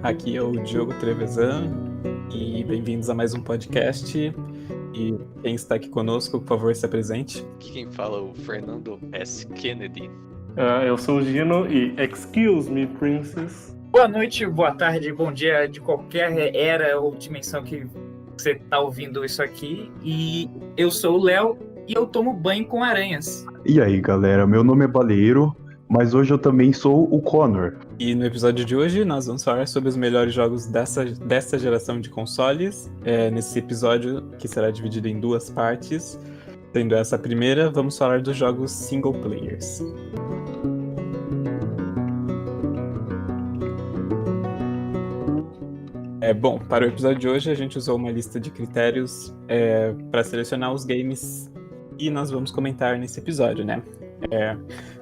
Aqui é o Diogo Trevisan e bem-vindos a mais um podcast. E quem está aqui conosco, por favor, se apresente. Aqui quem fala é o Fernando S. Kennedy. Eu sou o Gino e excuse me, princess. Boa noite, boa tarde, bom dia de qualquer era ou dimensão que você está ouvindo isso aqui. E eu sou o Léo e eu tomo banho com aranhas. E aí, galera, meu nome é Baleiro, mas hoje eu também sou o Connor. E no episódio de hoje nós vamos falar sobre os melhores jogos dessa geração de consoles. Nesse episódio, que será dividido em duas partes, sendo essa a primeira, vamos falar dos jogos single players. Bom, para o episódio de hoje a gente usou uma lista de critérios para selecionar os games e nós vamos comentar nesse episódio, né?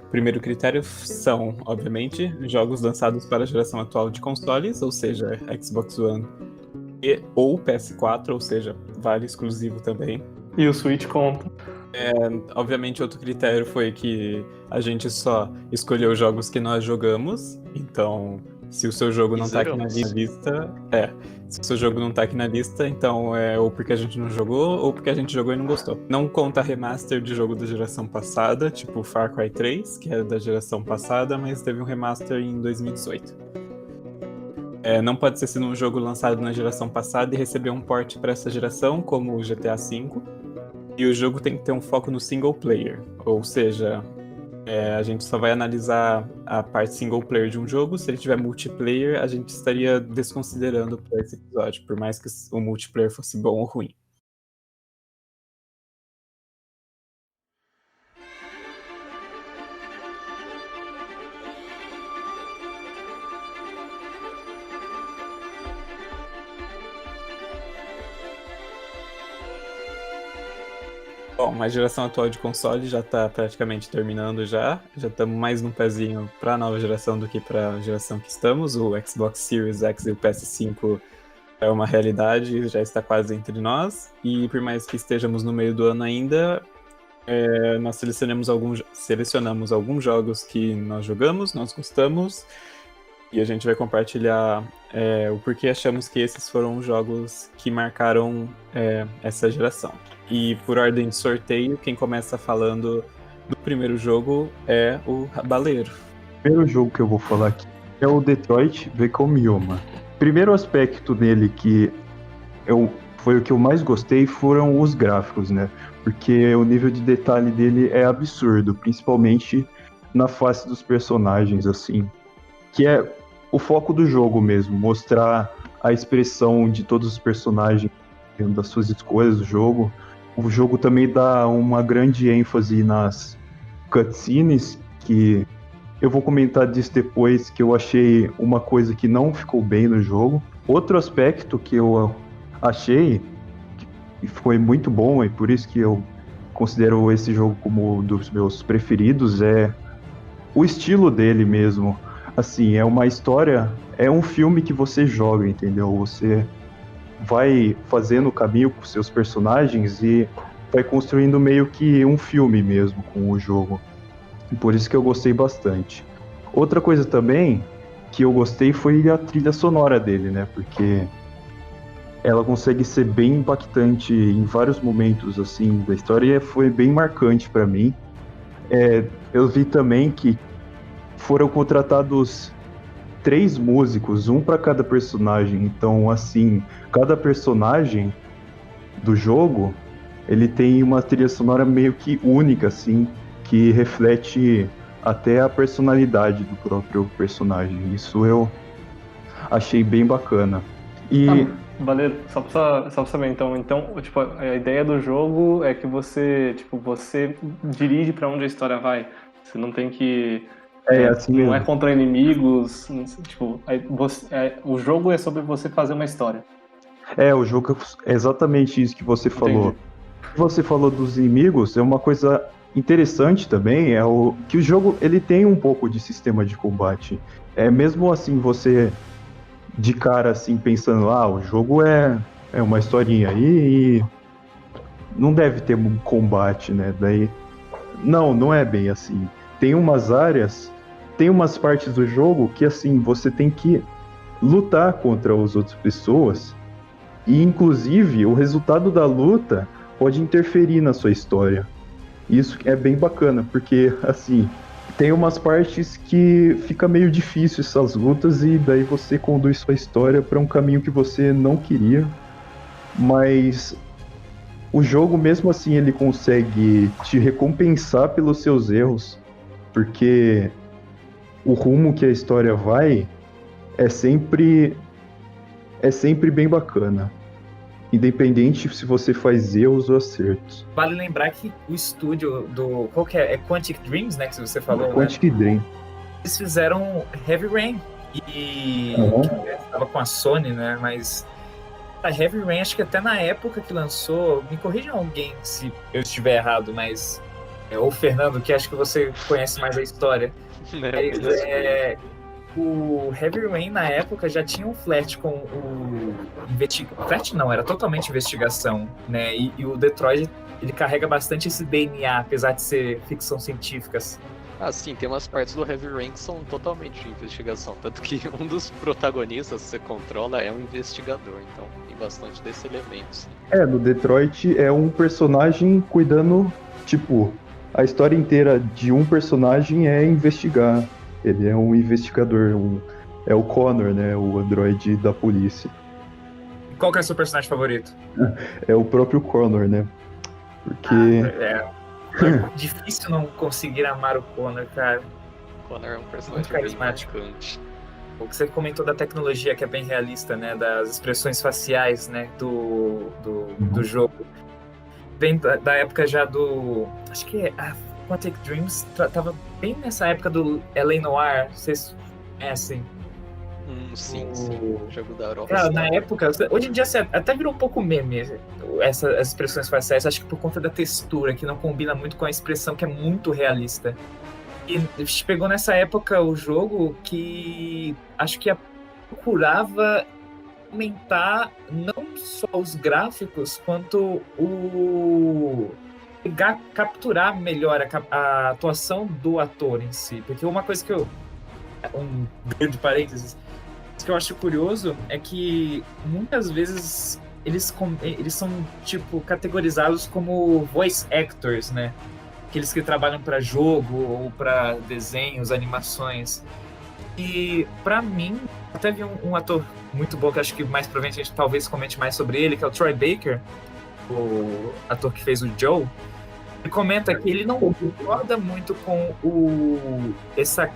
O primeiro critério são, obviamente, jogos lançados para a geração atual de consoles, ou seja, Xbox One ou PS4, ou seja, vale exclusivo também. E o Switch conta. Obviamente, outro critério foi que a gente só escolheu jogos que nós jogamos, então se o seu jogo não tá aqui na lista, se o seu jogo não tá aqui na lista, então é ou porque a gente não jogou, ou porque a gente jogou e não gostou. Não conta remaster de jogo da geração passada, tipo Far Cry 3, que é da geração passada, mas teve um remaster em 2018. Não pode ser sido um jogo lançado na geração passada e receber um port para essa geração, como o GTA V. E o jogo tem que ter um foco no single player, ou seja, a gente só vai analisar a parte single player de um jogo. Se ele tiver multiplayer, a gente estaria desconsiderando para esse episódio, por mais que o multiplayer fosse bom ou ruim. Bom, a geração atual de console já está praticamente terminando já estamos mais num pezinho para a nova geração do que para a geração que estamos. O Xbox Series X e o PS5 é uma realidade, já está quase entre nós, e por mais que estejamos no meio do ano ainda, nós selecionamos alguns jogos que nós jogamos, nós gostamos, e a gente vai compartilhar o porquê achamos que esses foram os jogos que marcaram essa geração. E por ordem de sorteio, quem começa falando do primeiro jogo é o Baleiro. O primeiro jogo que eu vou falar aqui é o Detroit Become Human. O primeiro aspecto dele que foi o que eu mais gostei foram os gráficos, né? Porque o nível de detalhe dele é absurdo, principalmente na face dos personagens, assim. Que é o foco do jogo mesmo, mostrar a expressão de todos os personagens, das suas escolhas do jogo. O jogo também dá uma grande ênfase nas cutscenes, que eu vou comentar disso depois, que eu achei uma coisa que não ficou bem no jogo. Outro aspecto que eu achei que foi muito bom, e por isso que eu considero esse jogo como um dos meus preferidos, é o estilo dele mesmo. Assim, é uma história, é um filme que você joga, entendeu? Você vai fazendo o caminho com seus personagens e vai construindo meio que um filme mesmo com o jogo. Por isso que eu gostei bastante. Outra coisa também que eu gostei foi a trilha sonora dele, né? Porque ela consegue ser bem impactante em vários momentos assim da história e foi bem marcante para mim. Eu vi também que foram contratados 3 músicos, um para cada personagem. Então, assim, cada personagem do jogo, ele tem uma trilha sonora meio que única, assim, que reflete até a personalidade do próprio personagem. Isso eu achei bem bacana. E Valeu, só pra saber, então, tipo, a ideia do jogo é que você dirige pra onde a história vai. Você não tem que... assim não mesmo. é contra inimigos, tipo, o jogo é sobre você fazer uma história. O jogo é exatamente isso que você falou. Entendi. Você falou dos inimigos, é uma coisa interessante também, que o jogo ele tem um pouco de sistema de combate. Mesmo assim, você de cara assim pensando, o jogo é uma historinha aí e não deve ter um combate, né? Daí, não é bem assim. Tem umas áreas, tem umas partes do jogo que assim, você tem que lutar contra as outras pessoas e, inclusive, o resultado da luta pode interferir na sua história. Isso é bem bacana, porque, assim, tem umas partes que fica meio difícil essas lutas e daí você conduz sua história para um caminho que você não queria, mas o jogo, mesmo assim, ele consegue te recompensar pelos seus erros, porque o rumo que a história vai é sempre bem bacana, independente se você faz erros ou acertos. Vale lembrar que o estúdio do... Qual que é? É Quantic Dreams, né? Que você falou, Quantic né? Dream. Eles fizeram Heavy Rain. E que estava com a Sony, né? Mas a Heavy Rain, acho que até na época que lançou, me corrijam alguém se eu estiver errado, mas... ou o Fernando, que acho que você conhece mais a história. O Heavy Rain, na época, já tinha um flerte com o... Flerte não, era totalmente investigação, né? E o Detroit, ele carrega bastante esse DNA, apesar de ser ficção científica. Ah, sim, tem umas partes do Heavy Rain que são totalmente de investigação. Tanto que um dos protagonistas que você controla é um investigador, então tem bastante desse elemento, sim. No Detroit é um personagem cuidando, tipo, a história inteira de um personagem é investigar. Ele é um investigador, é o Connor, né, o androide da polícia. Qual que é o seu personagem favorito? É o próprio Connor, né, porque... É difícil não conseguir amar o Connor, cara. O Connor é um personagem Muito bem carismático. marcante. O que você comentou da tecnologia, que é bem realista, né? Das expressões faciais, né? Do jogo. Vem da época já do... Acho que a Quantic Dreams tava bem nessa época do L.A. Noire. Vocês conhecem? Sim. O jogo da Europa. Cara, na época... Hoje em dia até virou um pouco meme essas expressões faciais. Acho que por conta da textura, que não combina muito com a expressão, que é muito realista. E pegou nessa época o jogo que acho que procurava aumentar não só os gráficos, quanto capturar melhor a atuação do ator em si. Porque uma coisa que um grande parênteses, que eu acho curioso é que muitas vezes eles são tipo categorizados como voice actors, né? Aqueles que trabalham para jogo ou para desenhos, animações. E para mim, até vi um ator muito bom, que acho que mais provavelmente a gente talvez comente mais sobre ele, que é o Troy Baker, o ator que fez o Joe. Ele comenta que ele não concorda muito com esse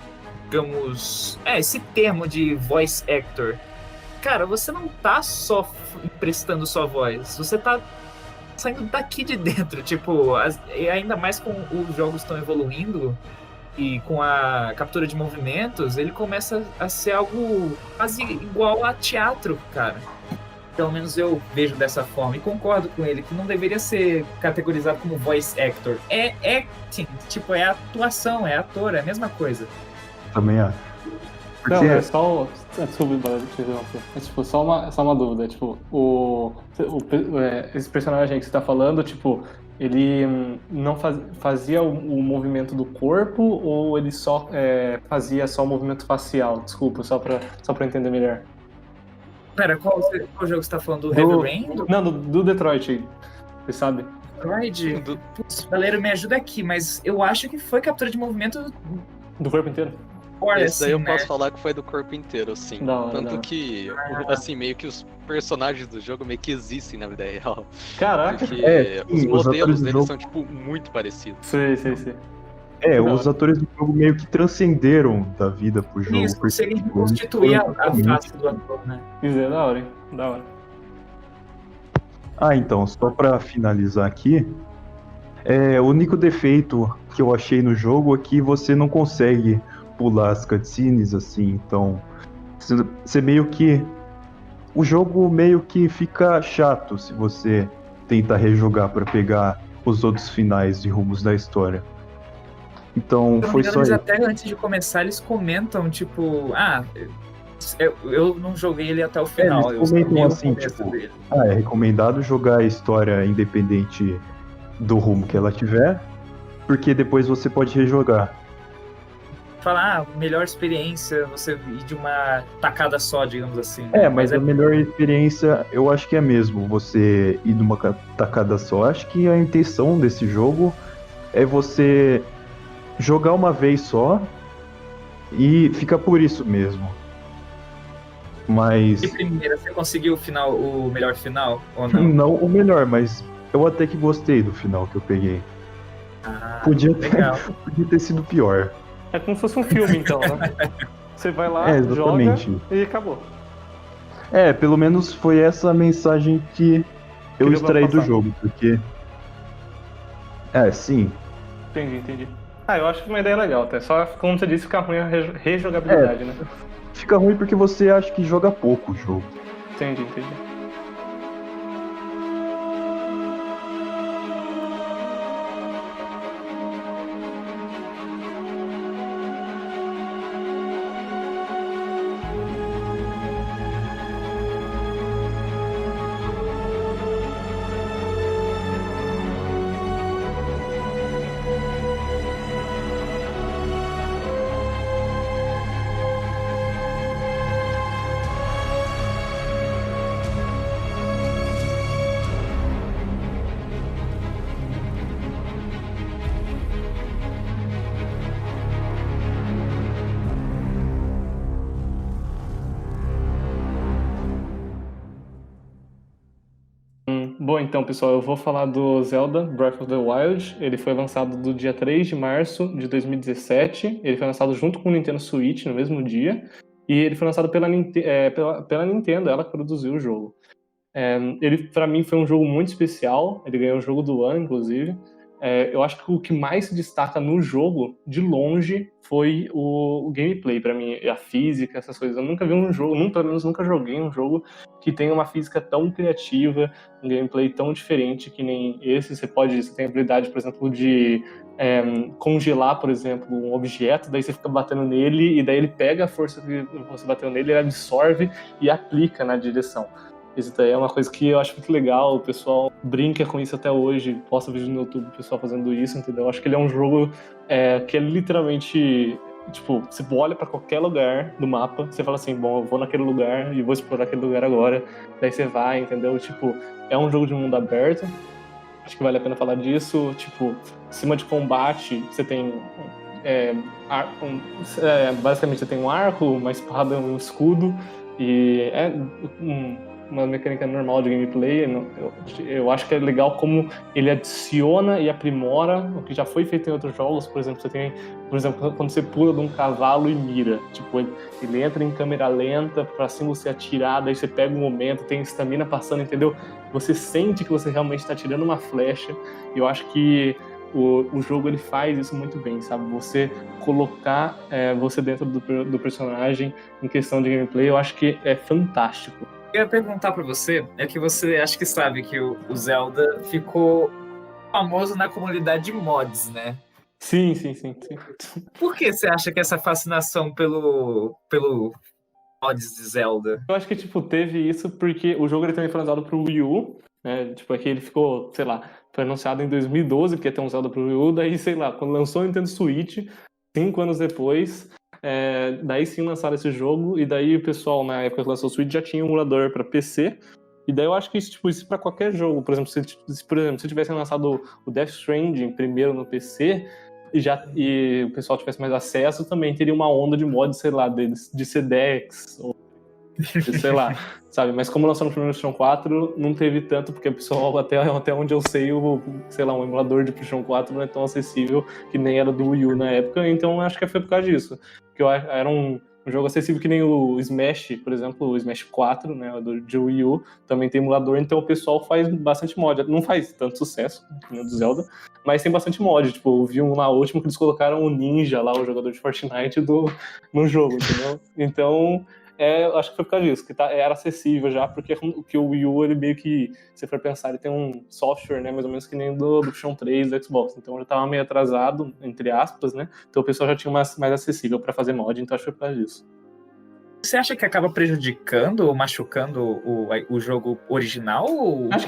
termo de voice actor. Cara, você não tá só emprestando sua voz, você tá saindo daqui de dentro, tipo, ainda mais com os jogos estão evoluindo e com a captura de movimentos, ele começa a ser algo quase igual a teatro, cara. Pelo menos eu vejo dessa forma e concordo com ele, que não deveria ser categorizado como voice actor. É acting, tipo, é atuação, é ator, é a mesma coisa. Também acho. Porque... Não, é só... Desculpa, te interromper. É tipo, só uma dúvida. Tipo, esse personagem que você tá falando, tipo, ele não fazia o movimento do corpo ou ele só fazia só o movimento facial? Desculpa, só pra entender melhor. Pera, qual jogo você tá falando? Do Heavy Rain? Não, do Detroit, você sabe? Detroit? Putz, galera, me ajuda aqui, mas eu acho que foi captura de movimento do corpo inteiro? Esse daí eu posso falar que foi do corpo inteiro, sim. Tanto não. que, assim, meio que os personagens do jogo meio que existem na vida real. Caraca! Porque sim, os modelos deles jogo... são, tipo, muito parecidos. Sei. Os atores do jogo meio que transcenderam da vida pro jogo. Eles conseguem constituir a face do ator, né? Isso é da hora, hein? Da hora. Então, só pra finalizar aqui, o único defeito que eu achei no jogo é que você não consegue pular as cutscenes, assim, então você meio que... O jogo meio que fica chato se você tenta rejogar pra pegar os outros finais de rumos da história. Então, foi só isso. Até antes de começar, eles comentam, tipo... eu não joguei ele até o final. Eles comentam assim, tipo... é recomendado jogar a história independente do rumo que ela tiver, porque depois você pode rejogar. falar, melhor experiência, você ir de uma tacada só, digamos assim. Né? Mas a melhor experiência eu acho que é mesmo você ir numa tacada só. Acho que a intenção desse jogo é você jogar uma vez só e fica por isso mesmo. Mas De primeira, você conseguiu o melhor final ou não? não o melhor, mas eu até que gostei do final que eu peguei. Ah, Podia legal. podia ter sido pior. É como se fosse um filme, então, né? Você vai lá, exatamente. joga e acabou. Pelo menos foi essa a mensagem que eu Queria extraí do passar. jogo, porque... sim. Entendi. Eu acho que uma ideia legal, até. Só, como você disse, fica ruim a rejogabilidade, né? Fica ruim porque você acha que joga pouco o jogo. Entendi. Bom, então, pessoal, eu vou falar do Zelda Breath of the Wild. Ele foi lançado do dia 3 de março de 2017. Ele foi lançado junto com o Nintendo Switch no mesmo dia. E ele foi lançado pela Nintendo, ela que produziu o jogo. Ele, pra mim, foi um jogo muito especial. Ele ganhou o jogo do ano, inclusive. Eu acho que o que mais se destaca no jogo, de longe, foi o gameplay, pra mim, a física, essas coisas. Eu nunca vi um jogo, pelo menos nunca joguei um jogo que tenha uma física tão criativa, um gameplay tão diferente que nem esse. Você tem a habilidade, por exemplo, de congelar, por exemplo, um objeto, daí você fica batendo nele, e daí ele pega a força que você bateu nele, ele absorve e aplica na direção. Isso daí é uma coisa que eu acho muito legal, o pessoal brinca com isso até hoje, posta vídeo no YouTube, o pessoal fazendo isso, entendeu? Eu acho que ele é um jogo que é literalmente, tipo, você olha pra qualquer lugar do mapa, você fala assim, bom, eu vou naquele lugar e vou explorar aquele lugar agora, daí você vai, entendeu? Tipo, é um jogo de mundo aberto, acho que vale a pena falar disso, tipo, cima de combate, você tem basicamente você tem um arco, uma espada, um escudo, e uma mecânica normal de gameplay. Eu acho que é legal como ele adiciona e aprimora o que já foi feito em outros jogos. Por exemplo, quando você pula de um cavalo e mira, tipo, ele entra em câmera lenta pra cima você atirar, daí você pega um momento, tem estamina passando, entendeu? Você sente que você realmente tá tirando uma flecha, e eu acho que o jogo ele faz isso muito bem, sabe? Você colocar você dentro do personagem em questão de gameplay, eu acho que é fantástico. Eu ia perguntar pra você, é que você acha que sabe que o Zelda ficou famoso na comunidade de mods, né? Sim. Por que você acha que essa fascinação pelo mods de Zelda? Eu acho que, tipo, teve isso porque o jogo ele também foi lançado pro Wii U, né? Tipo, aqui ele ficou, sei lá, foi anunciado em 2012, porque ia ter um Zelda pro Wii U, daí, sei lá, quando lançou o Nintendo Switch, 5 anos depois, daí sim lançaram esse jogo, e daí o pessoal, na época que lançou o Switch, já tinha um emulador pra PC, e daí eu acho que isso pra qualquer jogo. Por exemplo, se tivessem lançado o Death Stranding primeiro no PC, e o pessoal tivesse mais acesso, também teria uma onda de mods, sei lá, de Sedex, ou sei lá, sabe? Mas como lançou no PlayStation 4, não teve tanto, porque o pessoal, até onde eu sei, sei lá, um emulador de PlayStation 4 não é tão acessível que nem era do Wii U na época, então acho que foi por causa disso. Porque era um jogo acessível que nem o Smash, por exemplo, o Smash 4, né, de Wii U, também tem emulador, então o pessoal faz bastante mod. Não faz tanto sucesso, né, do Zelda, mas tem bastante mod. Tipo, eu vi um lá último que eles colocaram o Ninja lá, o jogador de Fortnite, no jogo, entendeu? Então, acho que foi por causa disso, que era acessível já, porque o Wii U, ele meio que, se for pensar, ele tem um software, né, mais ou menos que nem do PlayStation 3 do Xbox, então já tava meio atrasado, entre aspas, né, então o pessoal já tinha mais acessível pra fazer mod, então acho que foi por causa disso. Você acha que acaba prejudicando ou machucando o jogo original? Acho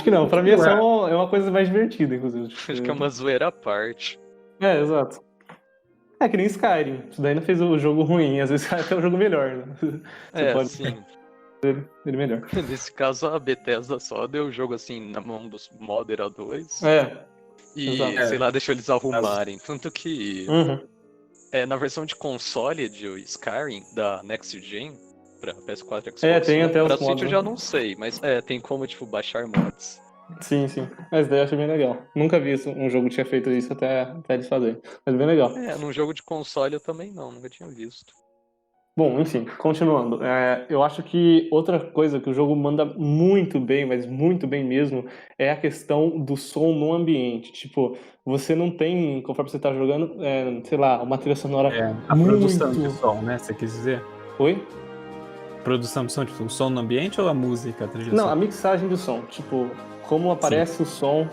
que não. Pra mim é uma coisa mais divertida, inclusive. Acho que é uma zoeira à parte. Exato. É que nem Skyrim. Isso daí não fez o jogo ruim, às vezes até o jogo melhor, né? Você pode sim. ele melhor. Nesse caso, a Bethesda só deu o jogo assim na mão dos moderadores e, exato. sei lá, deixou eles arrumarem. Tanto que Uhum. na versão de console de Skyrim, da Next Gen, pra PS4 e Xbox, tem até os pra mods, Switch eu né? já não sei, mas tem como, tipo, baixar mods. Sim. Mas daí eu achei bem legal. Nunca vi um jogo que tinha feito isso até eles fazerem. Mas bem legal. Num jogo de console eu também nunca tinha visto. Bom, enfim, continuando. Eu acho que outra coisa que o jogo manda muito bem, mas muito bem mesmo, é a questão do som no ambiente. Tipo, você não tem, conforme você tá jogando, sei lá, uma trilha sonora A muito... produção de som, né? Você quis dizer? Oi? Produção de som, tipo, o som no ambiente ou a música? A trilha Não, sonora? a mixagem do som. Tipo, como aparece o som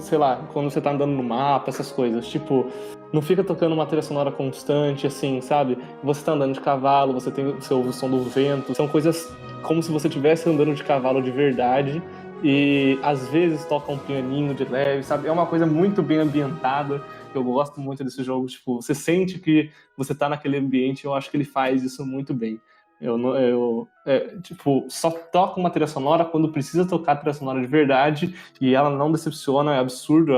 sei lá, quando você tá andando no mapa, essas coisas. Tipo, não fica tocando uma trilha sonora constante, assim, sabe? Você tá andando de cavalo, você ouve o som do vento. São coisas como se você estivesse andando de cavalo de verdade. E às vezes toca um pianinho de leve, sabe? É uma coisa muito bem ambientada. Eu gosto muito desse jogo. Tipo, você sente que você tá naquele ambiente. Eu acho que ele faz isso muito bem. Tipo, só toca uma trilha sonora quando precisa tocar trilha sonora de verdade e ela não decepciona, é absurdo.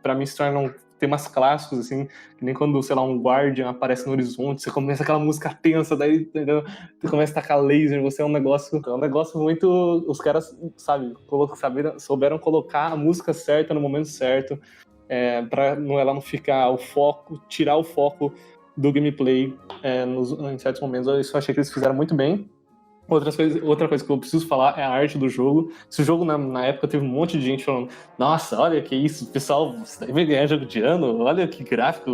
Pra mim se tornam temas clássicos, assim, que nem quando, sei lá, um Guardian aparece no horizonte, você começa aquela música tensa, daí entendeu? Você começa a tacar laser, você é um negócio muito... Os caras, sabe, souberam colocar a música certa no momento certo, pra ela não ficar tirar o foco do gameplay em certos momentos. Isso eu achei que eles fizeram muito bem. Outra coisa que eu preciso falar é a arte do jogo. Esse jogo, na época, teve um monte de gente falando: nossa, olha que isso, pessoal, você vai ganhar jogo de ano, olha que gráfico,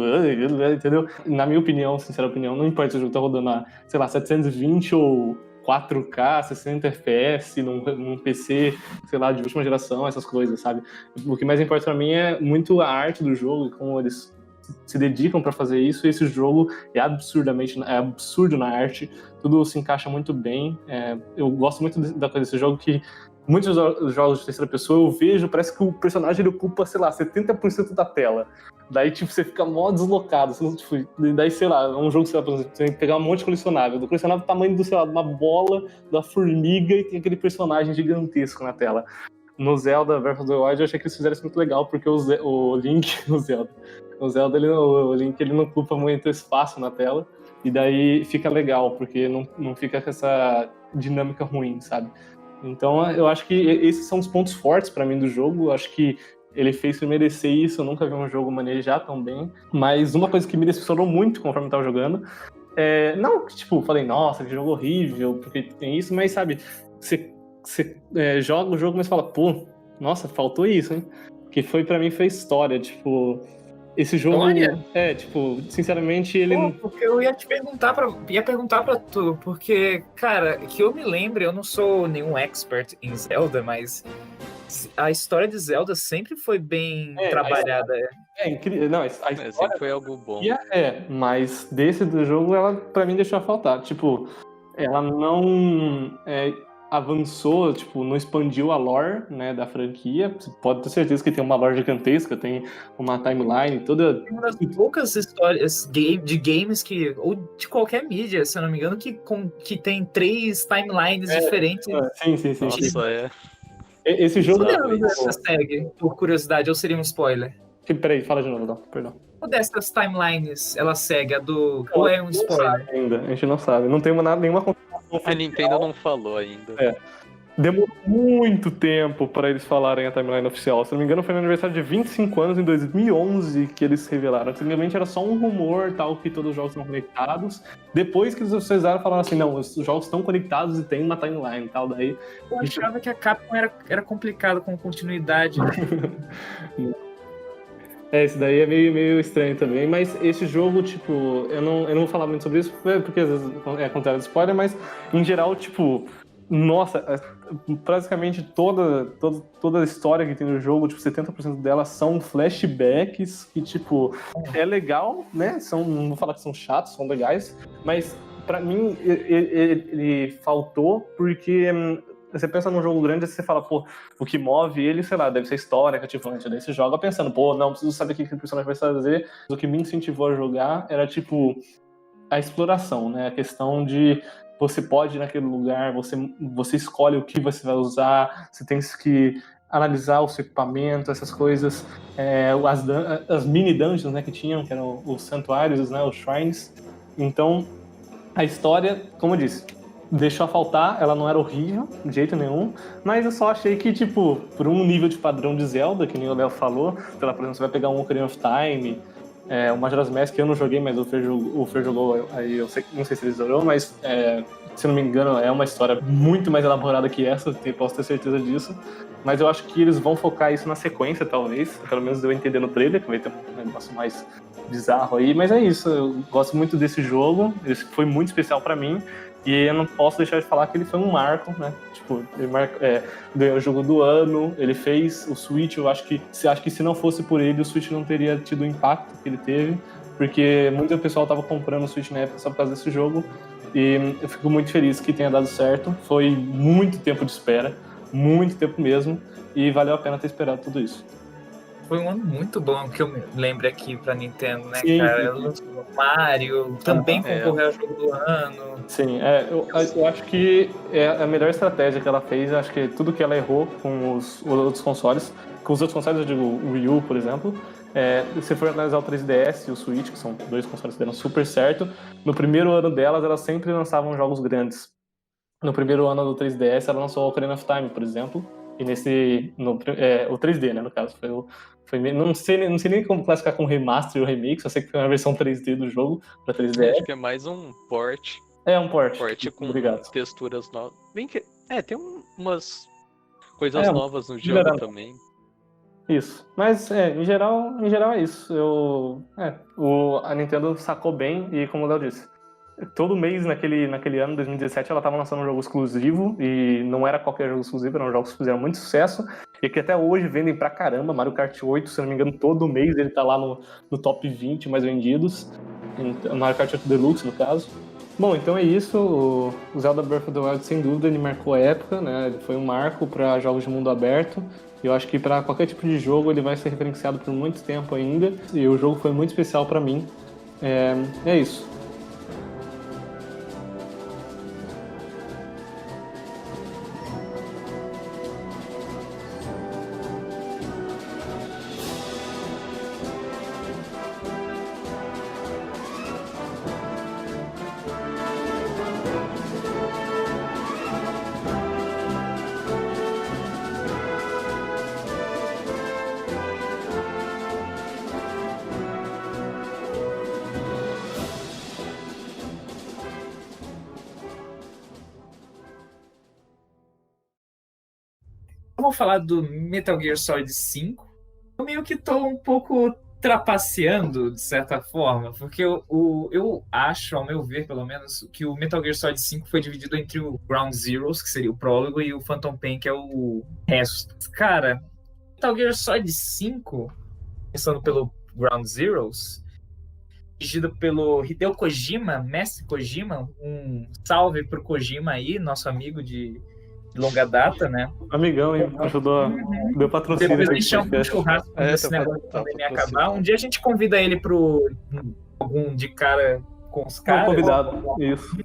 entendeu? Na minha opinião, sincera opinião, não importa se o jogo tá rodando a, sei lá, 720 ou 4K, 60 FPS, num PC, sei lá, de última geração, essas coisas, sabe? O que mais importa pra mim é muito a arte do jogo e como eles se dedicam para fazer isso, e esse jogo é absurdo na arte, tudo se encaixa muito bem. Eu gosto muito da coisa desse jogo, que muitos jogos de terceira pessoa eu vejo, parece que o personagem ele ocupa, sei lá, 70% da tela. Daí, tipo, você fica mó deslocado. Daí, sei lá, é um jogo que você tem que pegar um monte de colecionável. Do colecionável, tamanho do, sei lá, de uma bola, da formiga, e tem aquele personagem gigantesco na tela. No Zelda Breath of the Wild, eu achei que eles fizeram isso muito legal, porque o Link, o Link, ele não ocupa muito espaço na tela, e daí fica legal, porque não fica com essa dinâmica ruim, sabe? Então, eu acho que esses são os pontos fortes pra mim do jogo. Eu acho que ele fez por merecer isso. Eu nunca vi um jogo manejar tão bem. Mas uma coisa que me decepcionou muito conforme eu tava jogando, não que, tipo, falei, nossa, que jogo horrível, porque tem isso, mas, sabe, você joga o jogo, mas fala, pô, nossa, faltou isso, hein? Que pra mim foi história, tipo, esse jogo, Olha. tipo, sinceramente, ele... Pô, porque eu ia perguntar pra tu, porque, cara, que eu me lembre, eu não sou nenhum expert em Zelda, mas a história de Zelda sempre foi bem trabalhada. É incrível, não, a história Sempre foi algo bom. mas desse do jogo, ela, pra mim, deixou a faltar, tipo, ela não... avançou, tipo, não expandiu a lore, né, da franquia. Você pode ter certeza que tem uma lore gigantesca, tem uma timeline toda... Uma das poucas histórias de games ou de qualquer mídia, se eu não me engano, que tem 3 timelines diferentes. Sim. Nossa, Esse jogo... Você segue, por curiosidade, ou seria um spoiler? Peraí, fala de novo, não, perdão. Qual dessas timelines ela segue? A do... Ou é um spoiler? Ainda, a gente não sabe. Não tem nenhuma confirmação. a Nintendo não falou ainda. Demorou muito tempo para eles falarem a timeline oficial. Se não me engano, foi no aniversário de 25 anos, em 2011, que eles revelaram. Antigamente era só um rumor, tal, que todos os jogos estão conectados. Depois que eles oficializaram, falaram assim, não, os jogos estão conectados e tem uma timeline, tal, daí... Eu achava que a Capcom era complicado com continuidade. Esse daí é meio estranho também, mas esse jogo, tipo, eu não vou falar muito sobre isso, porque às vezes é considerado spoiler, mas em geral, tipo, nossa, praticamente toda a história que tem no jogo, tipo, 70% dela são flashbacks, que, tipo, é legal, né? Não vou falar que são chatos, são legais, mas pra mim ele faltou porque você pensa num jogo grande e você fala, pô, o que move ele, sei lá, deve ser história, cativante. Daí você joga pensando, pô, não, preciso saber o que o personagem vai fazer. O que me incentivou a jogar era, tipo, a exploração, né? A questão de você pode ir naquele lugar, você escolhe o que você vai usar, você tem que analisar o seu equipamento, essas coisas. As mini dungeons, né, que tinham, que eram os santuários, né, os shrines. Então, a história, como eu disse, deixou a faltar, ela não era horrível, de jeito nenhum, mas eu só achei que, tipo, por um nível de padrão de Zelda, que nem o Léo falou, sei lá, por exemplo, você vai pegar um Ocarina of Time, o Majora's Mask, que eu não joguei, mas o Fer jogou, aí eu não sei se ele zerou, mas, se não me engano, é uma história muito mais elaborada que essa, posso ter certeza disso, mas eu acho que eles vão focar isso na sequência, talvez, pelo menos deu a entender no trailer, que vai ter um negócio mais bizarro aí, mas é isso, eu gosto muito desse jogo, esse foi muito especial pra mim, e eu não posso deixar de falar que ele foi um marco, né? Tipo, ele ganhou o jogo do ano, ele fez o Switch, eu acho que se não fosse por ele, o Switch não teria tido o impacto que ele teve, porque muito pessoal tava comprando o Switch na época só por causa desse jogo, e eu fico muito feliz que tenha dado certo, foi muito tempo de espera, muito tempo mesmo, e valeu a pena ter esperado tudo isso. Foi um ano muito bom que eu me lembro aqui pra Nintendo, né, Sim, cara? sim. Ela lançou o Mario, também concorreu ao jogo do ano. Sim, eu acho que é a melhor estratégia que ela fez, acho que tudo que ela errou com os outros consoles, eu digo o Wii U, por exemplo, se for analisar o 3DS e o Switch, que são dois consoles que deram super certo, no primeiro ano delas, elas sempre lançavam jogos grandes. No primeiro ano do 3DS, ela lançou o Ocarina of Time, por exemplo, e o 3D, né, no caso, não sei nem como classificar como remaster ou remake, só sei que foi uma versão 3D do jogo pra 3DS. Acho que é mais um port. É um port. Com Obrigado. texturas novas. Bem que. Tem umas coisas novas no jogo melhorando. também. Isso. Mas, em geral é isso. A Nintendo sacou bem e, como o Léo disse, todo mês naquele ano, 2017, ela tava lançando um jogo exclusivo e não era qualquer jogo exclusivo, eram jogos que fizeram muito sucesso e que até hoje vendem pra caramba. Mario Kart 8, se eu não me engano, todo mês ele tá lá no top 20 mais vendidos. Mario Kart 8 Deluxe, no caso. Bom, então é isso. O Zelda Breath of the Wild, sem dúvida, ele marcou a época, né? Ele foi um marco para jogos de mundo aberto. E eu acho que para qualquer tipo de jogo ele vai ser referenciado por muito tempo ainda. E o jogo foi muito especial para mim. É isso. Vamos falar do Metal Gear Solid 5. Eu meio que tô um pouco trapaceando, de certa forma, porque eu acho, ao meu ver, pelo menos, que o Metal Gear Solid 5 foi dividido entre o Ground Zeroes, que seria o prólogo, e o Phantom Pain, que é o resto. Cara, Metal Gear Solid 5, começando pelo Ground Zeroes, dirigido pelo Hideo Kojima, mestre Kojima, um salve pro Kojima aí, nosso amigo de longa data, né? Amigão, hein? Ajudou, deu patrocínio. Depois a gente chama um churrasco nesse negócio da pandemia acabar. Um dia a gente convida ele pro algum de cara com os caras. Convidado, isso.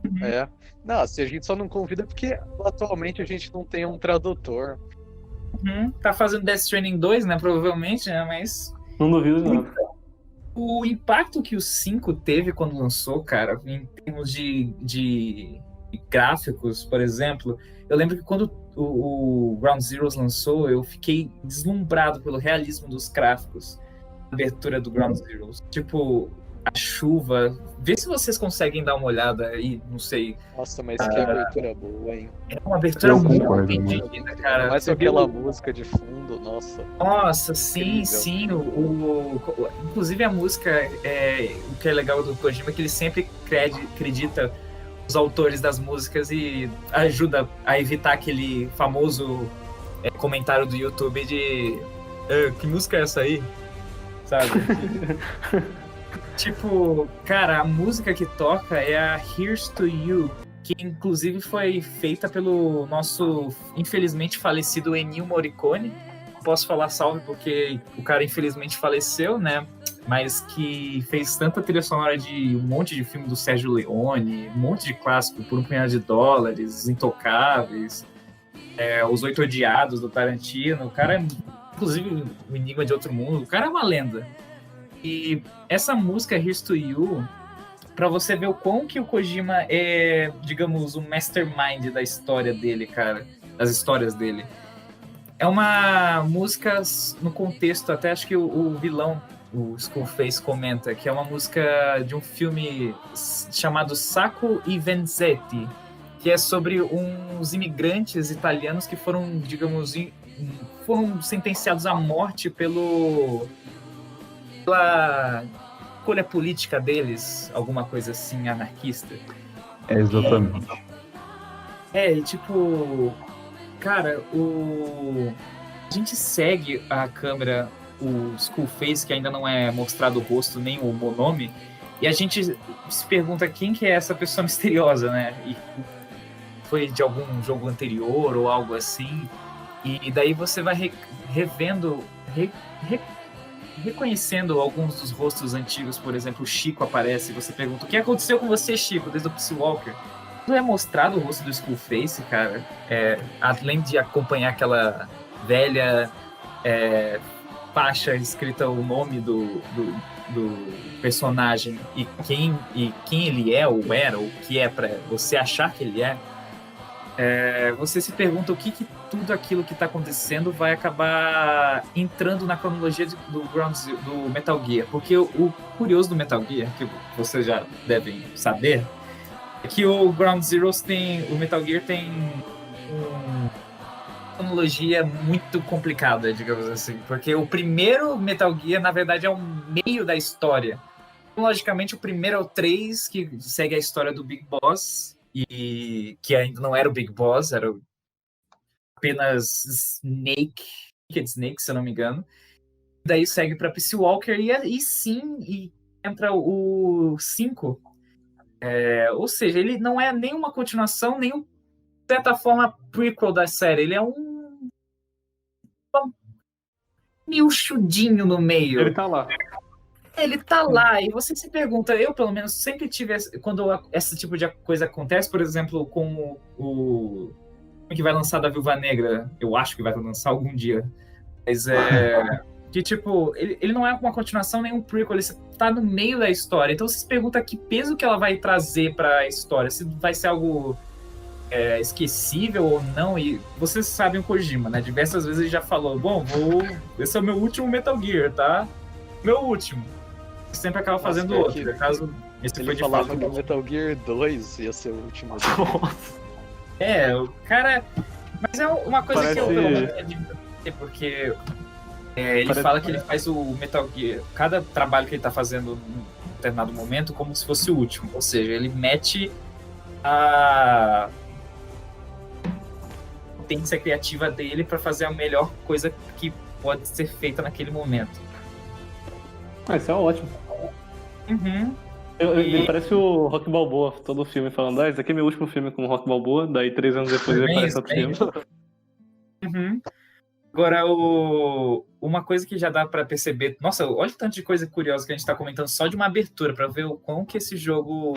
Não, se a gente só não convida porque atualmente a gente não tem um tradutor. Tá fazendo Death Stranding 2, né? Provavelmente, né? Mas não duvido de nada. O impacto que o 5 teve quando lançou, cara, em termos de gráficos, por exemplo, eu lembro que quando o Ground Zeroes lançou, eu fiquei deslumbrado pelo realismo dos gráficos da abertura do Ground Zeroes. Tipo, a chuva. Vê se vocês conseguem dar uma olhada aí, não sei. Nossa, mas que abertura boa, hein? É uma abertura muito bem digna, cara. Mas aquela música de fundo, nossa. Nossa, sim, sim. Inclusive a música, o que é legal do Kojima é que ele sempre acredita os autores das músicas e ajuda a evitar aquele famoso comentário do YouTube de que música é essa aí? Sabe? Tipo, cara, a música que toca é a Here's to You, que inclusive foi feita pelo nosso infelizmente falecido Ennio Morricone. Posso falar salve porque o cara infelizmente faleceu, né? Mas que fez tanta trilha sonora de um monte de filme do Sérgio Leone, um monte de clássico, Por um Punhado de Dólares, Os Intocáveis, Os Oito Odiados do Tarantino. O cara é, inclusive, o Enigma de Outro Mundo. O cara é uma lenda. E essa música, Here's to You, pra você ver o quão que o Kojima é, digamos, o mastermind da história dele, cara. Das histórias dele. É uma música no contexto, até acho que o vilão, o Skullface, comenta, que é uma música de um filme chamado Sacco e Vanzetti, que é sobre uns imigrantes italianos que foram, digamos, foram sentenciados à morte pela escolha política deles, alguma coisa assim, anarquista. Exatamente. E tipo, cara, a gente segue a câmera, o Skullface, que ainda não é mostrado o rosto nem o nome, e a gente se pergunta quem que é essa pessoa misteriosa, né? E foi de algum jogo anterior ou algo assim, e daí você vai revendo, reconhecendo alguns dos rostos antigos. Por exemplo, o Chico aparece, e você pergunta: o que aconteceu com você, Chico, desde o Peace Walker? Não é mostrado o rosto do Skullface, cara, além de acompanhar aquela velha faixa escrita o nome do personagem e quem ele é, ou era, ou o que é pra você achar que ele é, você se pergunta o que tudo aquilo que está acontecendo vai acabar entrando na cronologia do Metal Gear. Porque o curioso do Metal Gear, que vocês já devem saber, é que o Ground Zeroes o Metal Gear tem uma cronologia muito complicada, digamos assim. Porque o primeiro Metal Gear, na verdade, é o meio da história. Logicamente, o primeiro é o 3, que segue a história do Big Boss, e que ainda não era o Big Boss, era apenas Naked Snake, se eu não me engano. Daí segue para Peace Walker e entra o 5. Ou seja, ele não é nem uma continuação, nem de certa forma prequel da série. Ele é um miúchudinho no meio. Ele tá lá. Ele tá lá, e você se pergunta, eu pelo menos sempre tive, quando esse tipo de coisa acontece, por exemplo, com o que vai lançar da Viúva Negra, eu acho que vai lançar algum dia, mas que tipo, ele não é uma continuação nem um prequel, ele tá no meio da história, então você se pergunta que peso que ela vai trazer pra história, se vai ser algo esquecível ou não. E vocês sabem o Kojima, né, diversas vezes ele já falou, bom, esse é o meu último Metal Gear, tá? Meu último. Sempre acaba fazendo outro. No caso, esse ele foi de falava fato. que o Metal Gear 2 ia ser o último. O cara. Mas é uma coisa Parece... que eu pelo menos admito, porque ele fala que ele faz o Metal Gear, cada trabalho que ele tá fazendo em determinado momento, como se fosse o último. Ou seja, ele mete a potência criativa dele pra fazer a melhor coisa que pode ser feita naquele momento. Isso é ótimo. Uhum. Ele parece o Rock Balboa, todo filme falando, esse aqui é meu último filme com o Rock Balboa, daí 3 anos depois ele aparece outro filme. Uhum. Agora, uma coisa que já dá pra perceber, nossa, olha o tanto de coisa curiosa que a gente tá comentando só de uma abertura, pra ver o quão que esse jogo...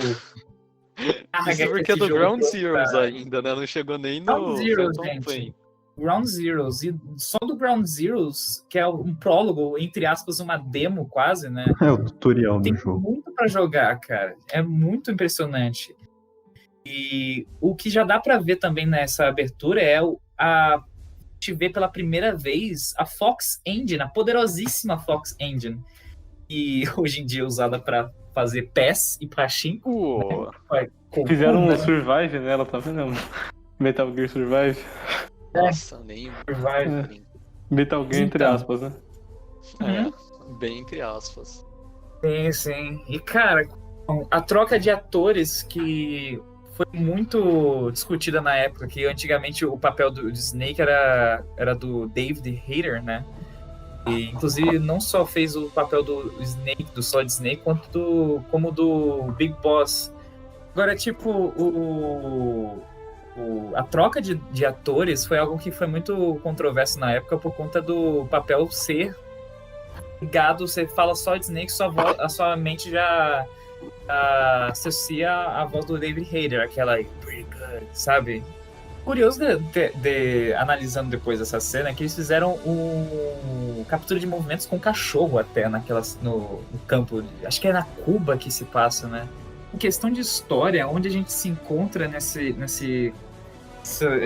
Isso porque é do Ground Zeroes ainda, né? Não chegou nem no Ground Zeroes, gente. Ground Zeroes, e só do Ground Zeroes, que é um prólogo, entre aspas, uma demo quase, né? É o tutorial Tem do jogo. muito pra jogar, cara. É muito impressionante. E o que já dá pra ver também nessa abertura é a gente ver pela primeira vez a Fox Engine, a poderosíssima Fox Engine, e hoje em dia é usada pra fazer PES e Pachinko. Fizeram um Survive nela, tá vendo? Metal Gear Survive. Nossa, nem Survive. Metal Gear entre aspas, né? Bem entre aspas. Sim. E, cara, a troca de atores que foi muito discutida na época, que antigamente o papel do Snake era do David Hayter, né? E, inclusive, não só fez o papel do Snake, do Solid Snake, como do Big Boss. Agora, tipo, a troca de atores foi algo que foi muito controverso na época por conta do papel ser ligado, você fala só de Snake, a sua mente já associa a voz do David Hayter, aquela pretty good, sabe? Curioso analisando depois essa cena, que eles fizeram captura de movimentos com cachorro até no campo, acho que é na Cuba que se passa, né? Em questão de história, onde a gente se encontra nessa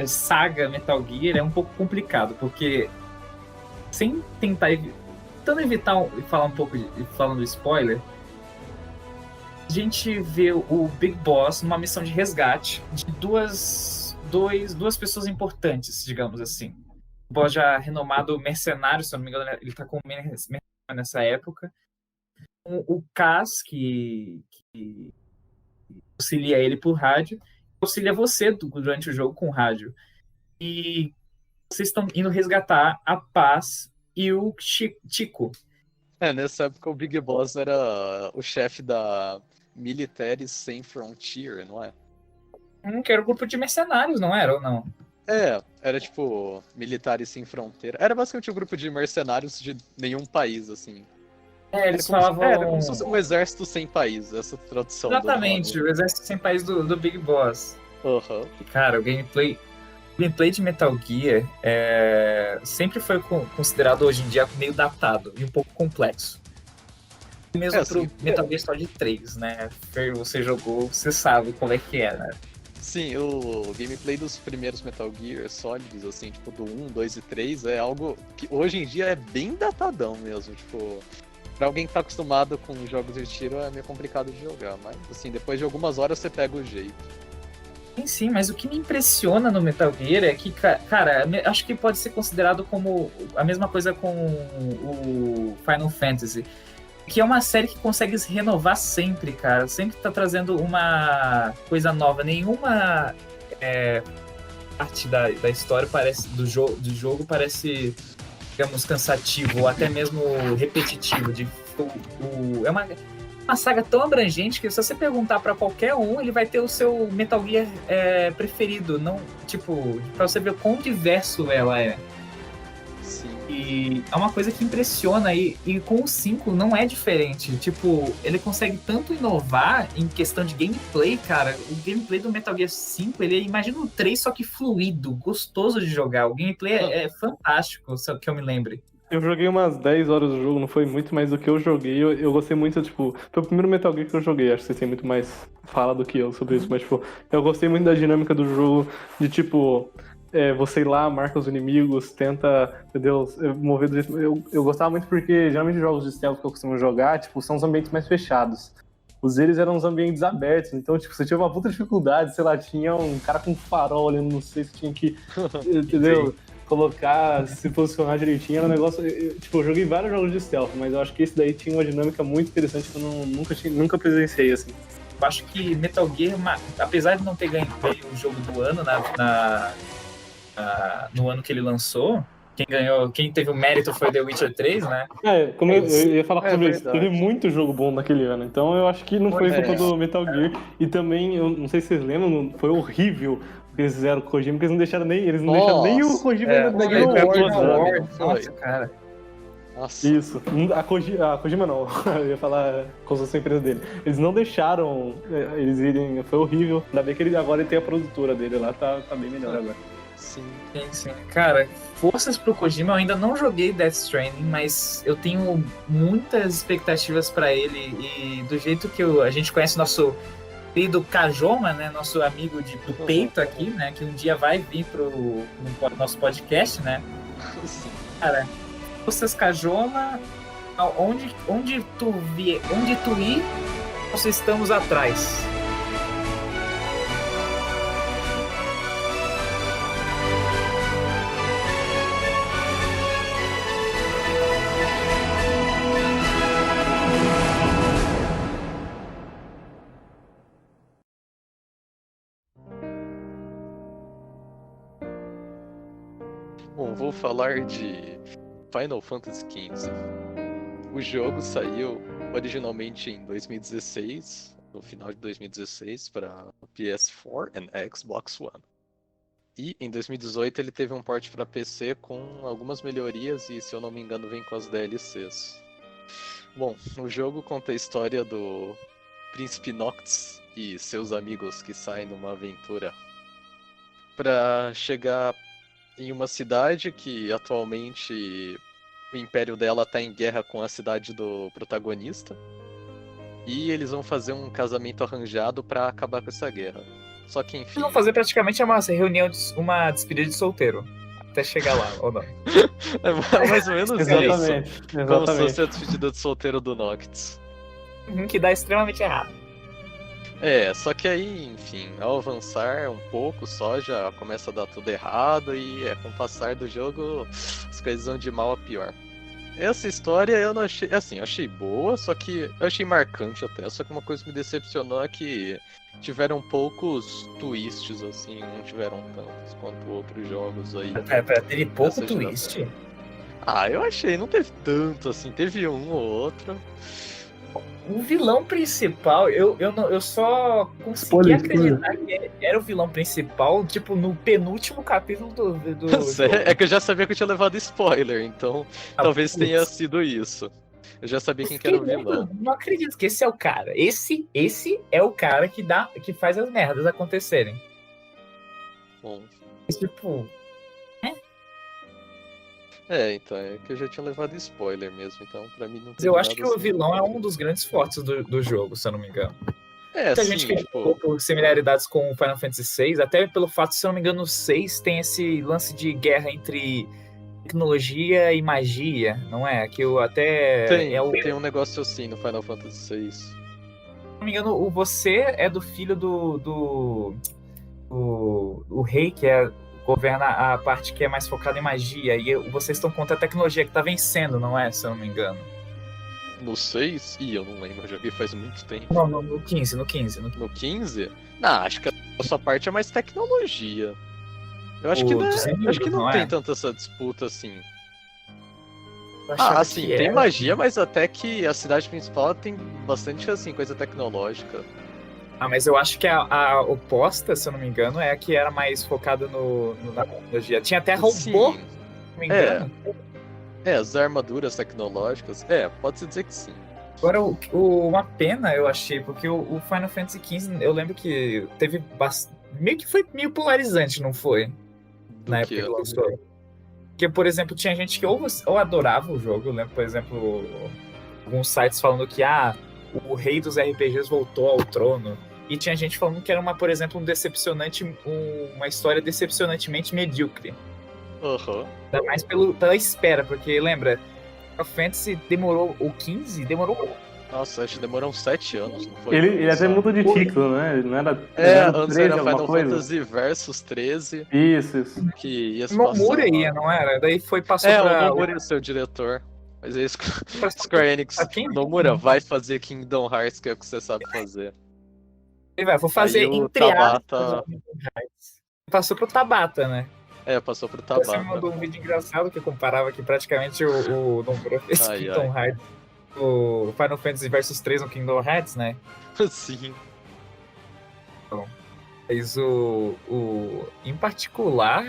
saga Metal Gear é um pouco complicado, porque sem tentando evitar falar um pouco falando spoiler, a gente vê o Big Boss numa missão de resgate de duas pessoas importantes, digamos assim. O Boss já renomado mercenário, se eu não me engano, ele tá com mercenário nessa época. O Kaz, que auxilia ele por rádio, auxilia você durante o jogo com rádio. E vocês estão indo resgatar a Paz e o Chico. Nessa época o Big Boss era o chefe da Militares Sem Frontier, não é? Que era um grupo de mercenários, não era ou não? Era tipo Militares Sem Fronteira. Era basicamente um grupo de mercenários de nenhum país, assim. Eles falavam... Era como se fosse um exército sem país, essa tradução. Exatamente, o exército sem país do Big Boss. Uhum. Cara, o gameplay de Metal Gear sempre foi considerado hoje em dia meio datado e um pouco complexo. Mesmo pro Metal Gear Solid 3, né? Você jogou, você sabe como é que é, né? Sim, o gameplay dos primeiros Metal Gear sólidos, assim, tipo, do 1, 2 e 3, é algo que hoje em dia é bem datadão mesmo, tipo... Pra alguém que tá acostumado com jogos de tiro é meio complicado de jogar, mas, assim, depois de algumas horas você pega o jeito. Sim, mas o que me impressiona no Metal Gear é que, cara, acho que pode ser considerado como a mesma coisa com o Final Fantasy, que é uma série que consegue se renovar sempre, cara. Sempre tá trazendo uma coisa nova. Nenhuma parte da história do jogo parece, digamos, cansativo ou até mesmo repetitivo. É uma saga tão abrangente que se você perguntar pra qualquer um, ele vai ter o seu Metal Gear preferido. Não, tipo, pra você ver o quão diverso ela é. Sim. E é uma coisa que impressiona, e com o 5 não é diferente. Tipo, ele consegue tanto inovar em questão de gameplay, cara. O gameplay do Metal Gear 5, imagina o 3, só que fluido, gostoso de jogar. O gameplay é fantástico, que eu me lembre. Eu joguei umas 10 horas do jogo, não foi muito mais do que eu joguei. Eu gostei muito, tipo, foi o primeiro Metal Gear que eu joguei. Acho que vocês têm muito mais fala do que eu sobre isso, mas, tipo, eu gostei muito da dinâmica do jogo, de, tipo, você ir lá, marca os inimigos, tenta, entendeu, mover do jeito... Eu gostava muito porque, geralmente, jogos de stealth que eu costumo jogar, tipo, são os ambientes mais fechados. Os deles eram uns ambientes abertos, então, tipo, você tinha uma puta dificuldade, sei lá, tinha um cara com farol olhando, não sei se tinha que, entendeu? Colocar, se posicionar direitinho, era um negócio... Tipo, eu joguei vários jogos de stealth, mas eu acho que esse daí tinha uma dinâmica muito interessante que eu nunca presenciei, assim. Eu acho que Metal Gear, apesar de não ter ganho o jogo do ano no ano que ele lançou, quem teve o mérito foi The Witcher 3, né? Como eu ia falar sobre isso, verdade. teve muito jogo bom naquele ano, então eu acho que não foi culpa do Metal Gear. E também, eu não sei se vocês lembram, foi horrível que eles fizeram com o Kojima, porque eles não deixaram nem o Kojima da Game Awards. Nossa, cara. Nossa. Isso, a Kojima não, eu ia falar como se fosse a empresa dele. Eles não deixaram eles irem, foi horrível. Ainda bem que agora ele tem a produtora dele lá, tá bem melhor agora. Sim. Cara, forças pro Kojima. Eu ainda não joguei Death Stranding, mas eu tenho muitas expectativas pra ele, e do jeito que a gente conhece o nosso querido Kajoma, né, nosso amigo do peito aqui, né, que um dia vai vir pro nosso podcast, né? Sim. Cara, forças Kajoma, onde tu ir, nós estamos atrás. Bom, vou falar de Final Fantasy XV. O jogo saiu originalmente em 2016, no final de 2016 para PS4 e Xbox One. E em 2018 ele teve um port para PC com algumas melhorias e, se eu não me engano, vem com as DLCs. Bom, o jogo conta a história do Príncipe Noctis e seus amigos que saem numa aventura para chegar em uma cidade que atualmente o império dela está em guerra com a cidade do protagonista. E eles vão fazer um casamento arranjado para acabar com essa guerra. Só que, enfim... Eles vão fazer praticamente uma reunião, uma despedida de solteiro. Até chegar lá, ou não? É mais ou menos isso. Exatamente. Como se fosse a despedida de solteiro do Noctis. Que dá extremamente errado. Só que aí, enfim, ao avançar um pouco só, já começa a dar tudo errado e com o passar do jogo as coisas vão de mal a pior. Essa história eu não achei, assim, eu achei boa, só que eu achei marcante até, só que uma coisa que me decepcionou é que tiveram poucos twists, assim, não tiveram tantos quanto outros jogos aí. Teve pouco Essa twist? geração. Eu achei, não teve tanto, assim, teve um ou outro. O vilão principal, eu só consegui acreditar que era o vilão principal, tipo, no penúltimo capítulo do jogo. É que eu já sabia que eu tinha levado spoiler, então talvez putz. tenha sido isso. Eu já sabia quem que era o vilão. Não acredito que esse é o cara. Esse é o cara que faz as merdas acontecerem. Bom. Tipo, Então, é que eu já tinha levado spoiler mesmo, então pra mim não tem eu acho nada que o assim. vilão é um dos grandes fortes do jogo, se eu não me engano. Muita sim, gente criticou tipo... por similaridades com o Final Fantasy VI, até pelo fato, se eu não me engano, o 6 tem esse lance de guerra entre tecnologia e magia, não é? Que eu até... Tem um negócio assim no Final Fantasy VI. Se não me engano, você é do filho do rei, que governa a parte que é mais focada em magia, e vocês estão contra a tecnologia que tá vencendo, não é? Se eu não me engano. No 6? Eu não lembro, eu joguei faz muito tempo. Não, no 15. No 15? Acho que a sua parte é mais tecnologia. Eu acho que não tem tanta essa disputa assim. Sim, tem magia, mas até que a cidade principal tem bastante assim, coisa tecnológica. Mas eu acho que a oposta, se eu não me engano, é a que era mais focada na tecnologia. Tinha até robô, se não me engano. As armaduras tecnológicas. Pode-se dizer que sim. Agora, uma pena eu achei, porque o Final Fantasy XV, eu lembro que teve meio que foi meio polarizante, não foi? Na época que lançou. Porque, por exemplo, tinha gente que ou adorava o jogo, eu lembro, por exemplo, alguns sites falando que o rei dos RPGs voltou ao trono. E tinha gente falando que era por exemplo, uma história decepcionantemente medíocre. Ainda mais pela espera, porque lembra, Final Fantasy demorou, o 15 demorou. Nossa, acho que demorou uns 7 anos, não foi? Ele até mudou de título, né? Não era antes 13, era Final coisa? Fantasy Versus 13. Isso. Que ia se Nomura ia, não era? Daí passou pra... o Nomura é o seu diretor. Mas é isso que Square Enix, Nomura, vai fazer Kingdom Hearts, que é o que você sabe fazer. Vou fazer entre aspas. Passou pro Tabata, né? Passou pro Tabata. Você me mandou um vídeo engraçado que comparava que praticamente o Nomura fez Kingdom Hearts, o Final Fantasy Versus 3 no Kingdom Hearts, né? Sim. Mas em particular,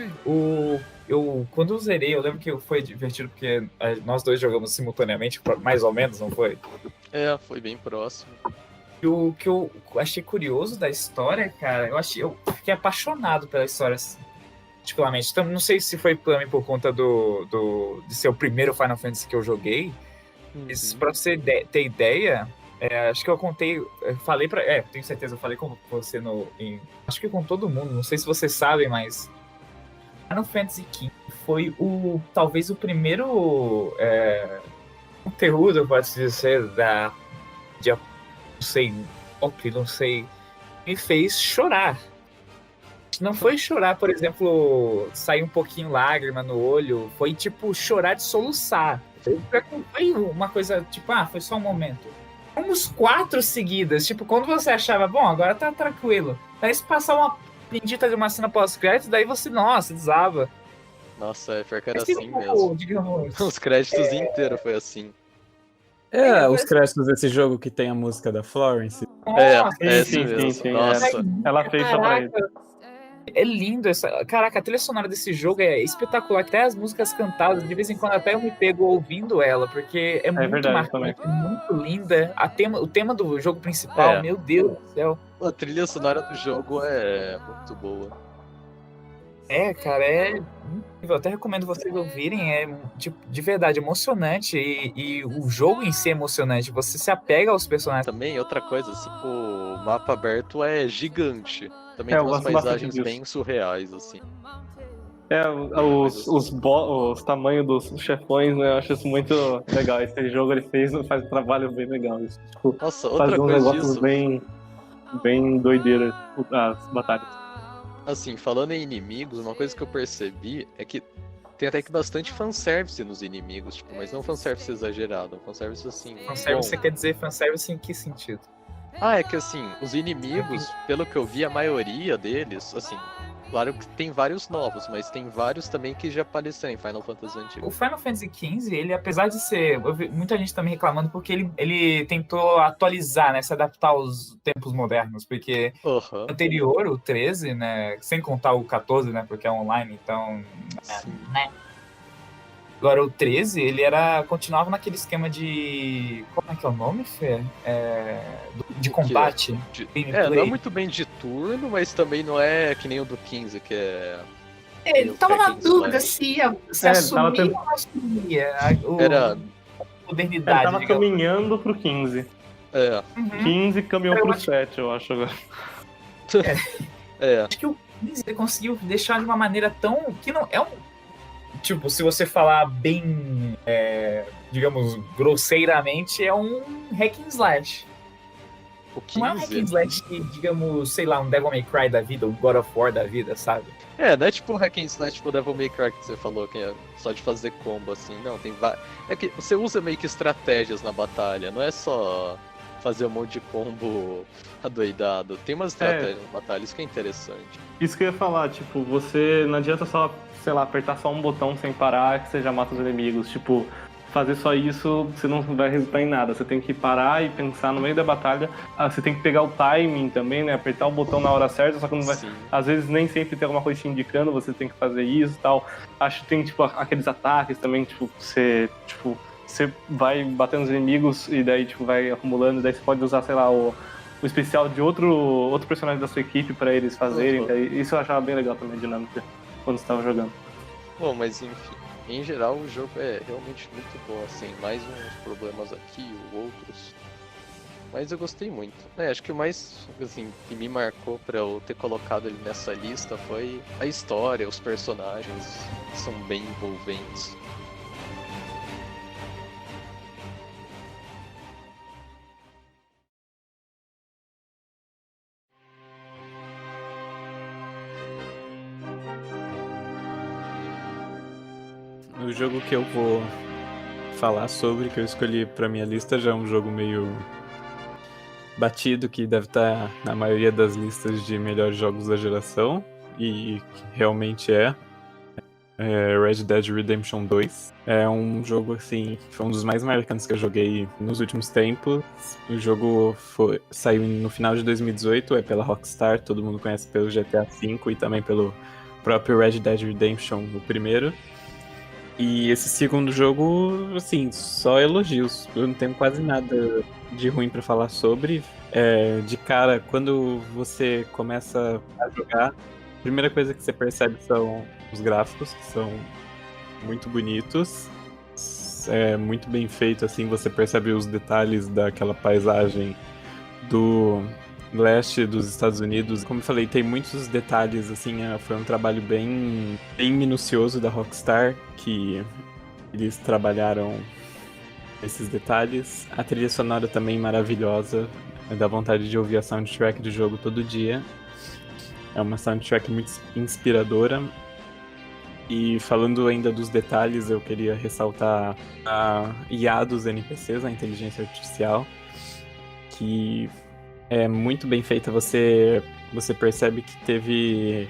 quando eu zerei, eu lembro que foi divertido porque nós dois jogamos simultaneamente, mais ou menos, não foi? Foi bem próximo. O que eu achei curioso da história, cara, eu fiquei apaixonado pela história, particularmente. Então, não sei se foi também por conta de ser o primeiro Final Fantasy que eu joguei, mas pra você ter ideia, acho que eu falei tenho certeza, eu falei com você acho que com todo mundo, não sei se vocês sabem, mas Final Fantasy XV foi talvez o primeiro conteúdo, pode dizer, não sei, me fez chorar. Não foi chorar, por exemplo, sair um pouquinho lágrima no olho, foi tipo chorar de soluçar. Foi uma coisa, tipo, foi só um momento. Uns 4 seguidas, tipo, quando você achava, bom, agora tá tranquilo. Daí se passar uma bendita de uma cena pós-crédito, daí você, nossa, desaba. Nossa, pior que era assim mesmo. Digamos, os créditos inteiros foi assim. os créditos desse jogo que tem a música da Florence. Nossa, É esse sim, mesmo. sim, Nossa. Ela fez só pra ele. É lindo essa. Caraca, a trilha sonora desse jogo é espetacular. Até as músicas cantadas, de vez em quando até eu me pego ouvindo ela, porque é muito verdade marcante, é muito linda. O tema do jogo principal, meu Deus do céu. A trilha sonora do jogo é muito boa. Cara, é incrível. Até recomendo vocês ouvirem. É de verdade emocionante. E o jogo em si é emocionante. Você se apega aos personagens. Também, outra coisa, assim, o mapa aberto é gigante. Também É, tem eu umas gosto bastante paisagens disso. bem surreais, assim. Os tamanhos dos chefões, né? Eu acho isso muito legal. Esse jogo ele faz um trabalho bem legal. Isso, tipo, Nossa, faz outra uns coisa negócios disso, bem doideiras as batalhas. assim, falando em inimigos, uma coisa que eu percebi é que tem até que bastante fanservice nos inimigos, tipo, mas não fanservice exagerado, fanservice assim. Fanservice, você bom. quer dizer fanservice em que sentido? É que assim, os inimigos, pelo que eu vi, a maioria deles, assim, claro que tem vários novos, mas tem vários também que já apareceram em Final Fantasy antigo. O Final Fantasy XV, ele, apesar de ser. Eu vi muita gente também reclamando porque ele tentou atualizar, né? Se adaptar aos tempos modernos. Porque Aham. o anterior, o 13, né? Sem contar o 14, né? Porque é online, então. Sim. Né? Agora, o 13, ele continuava naquele esquema de. Como é que é o nome, Fê? De combate. Não é muito bem de turno, mas também não é que nem o do 15, que é. Ele tava na Hack and dúvida slash. se Ele assumia tava ou não assumia Era. a Ele modernidade, tava digamos. caminhando pro 15. É. Uhum. 15 caminhou Eu pro acho- 7, eu acho agora. É. Acho que o 15 ele conseguiu deixar de uma maneira tão. Que não é um. Tipo, se você falar bem, digamos, grosseiramente, é um hack and slash. O Não é um hack and 15. slash que, digamos, sei lá, um Devil May Cry da vida, um God of War da vida, sabe? Não é tipo o Hack and Slash, tipo o Devil May Cry que você falou, que é só de fazer combo, assim. Não, tem vários. É que você usa meio que estratégias na batalha, não é só fazer um monte de combo adoidado. Tem umas estratégias na batalha, isso que é interessante. Isso que eu ia falar, tipo, você não adianta só, sei lá, apertar só um botão sem parar que você já mata os inimigos. Tipo, fazer só isso, você não vai resultar em nada. Você tem que parar e pensar no meio da batalha. Você tem que pegar o timing também, né? Apertar o botão na hora certa, só que não vai. Sim. Às vezes nem sempre tem alguma coisa te indicando, você tem que fazer isso e tal. Acho que tem, tipo, aqueles ataques também, tipo, você vai batendo os inimigos e daí, tipo, vai acumulando, e daí você pode usar, sei lá, o especial de outro personagem da sua equipe pra eles fazerem. Uhum. Daí, isso eu achava bem legal também, a dinâmica, quando você tava jogando. Bom, mas enfim, em geral o jogo é realmente muito bom, assim, mais uns problemas aqui, outros. Mas eu gostei muito. Acho que o mais, assim, que me marcou pra eu ter colocado ele nessa lista foi a história, os personagens que são bem envolventes. O jogo que eu vou falar sobre, que eu escolhi pra minha lista, já é um jogo meio batido, que deve estar na maioria das listas de melhores jogos da geração, e realmente é Red Dead Redemption 2. É um jogo, assim, foi um dos mais marcantes que eu joguei nos últimos tempos. O jogo saiu no final de 2018, é pela Rockstar, todo mundo conhece pelo GTA V e também pelo próprio Red Dead Redemption, o primeiro. E esse segundo jogo, assim, só elogios. Eu não tenho quase nada de ruim pra falar sobre. De cara, quando você começa a jogar, a primeira coisa que você percebe são os gráficos, que são muito bonitos. É muito bem feito, assim, você percebe os detalhes daquela paisagem do leste dos Estados Unidos. Como eu falei, tem muitos detalhes, assim, foi um trabalho bem minucioso da Rockstar, que eles trabalharam esses detalhes. A trilha sonora também maravilhosa, dá vontade de ouvir a soundtrack do jogo todo dia. É uma soundtrack muito inspiradora. E falando ainda dos detalhes, eu queria ressaltar a IA dos NPCs, a inteligência artificial, que é muito bem feita. Você percebe que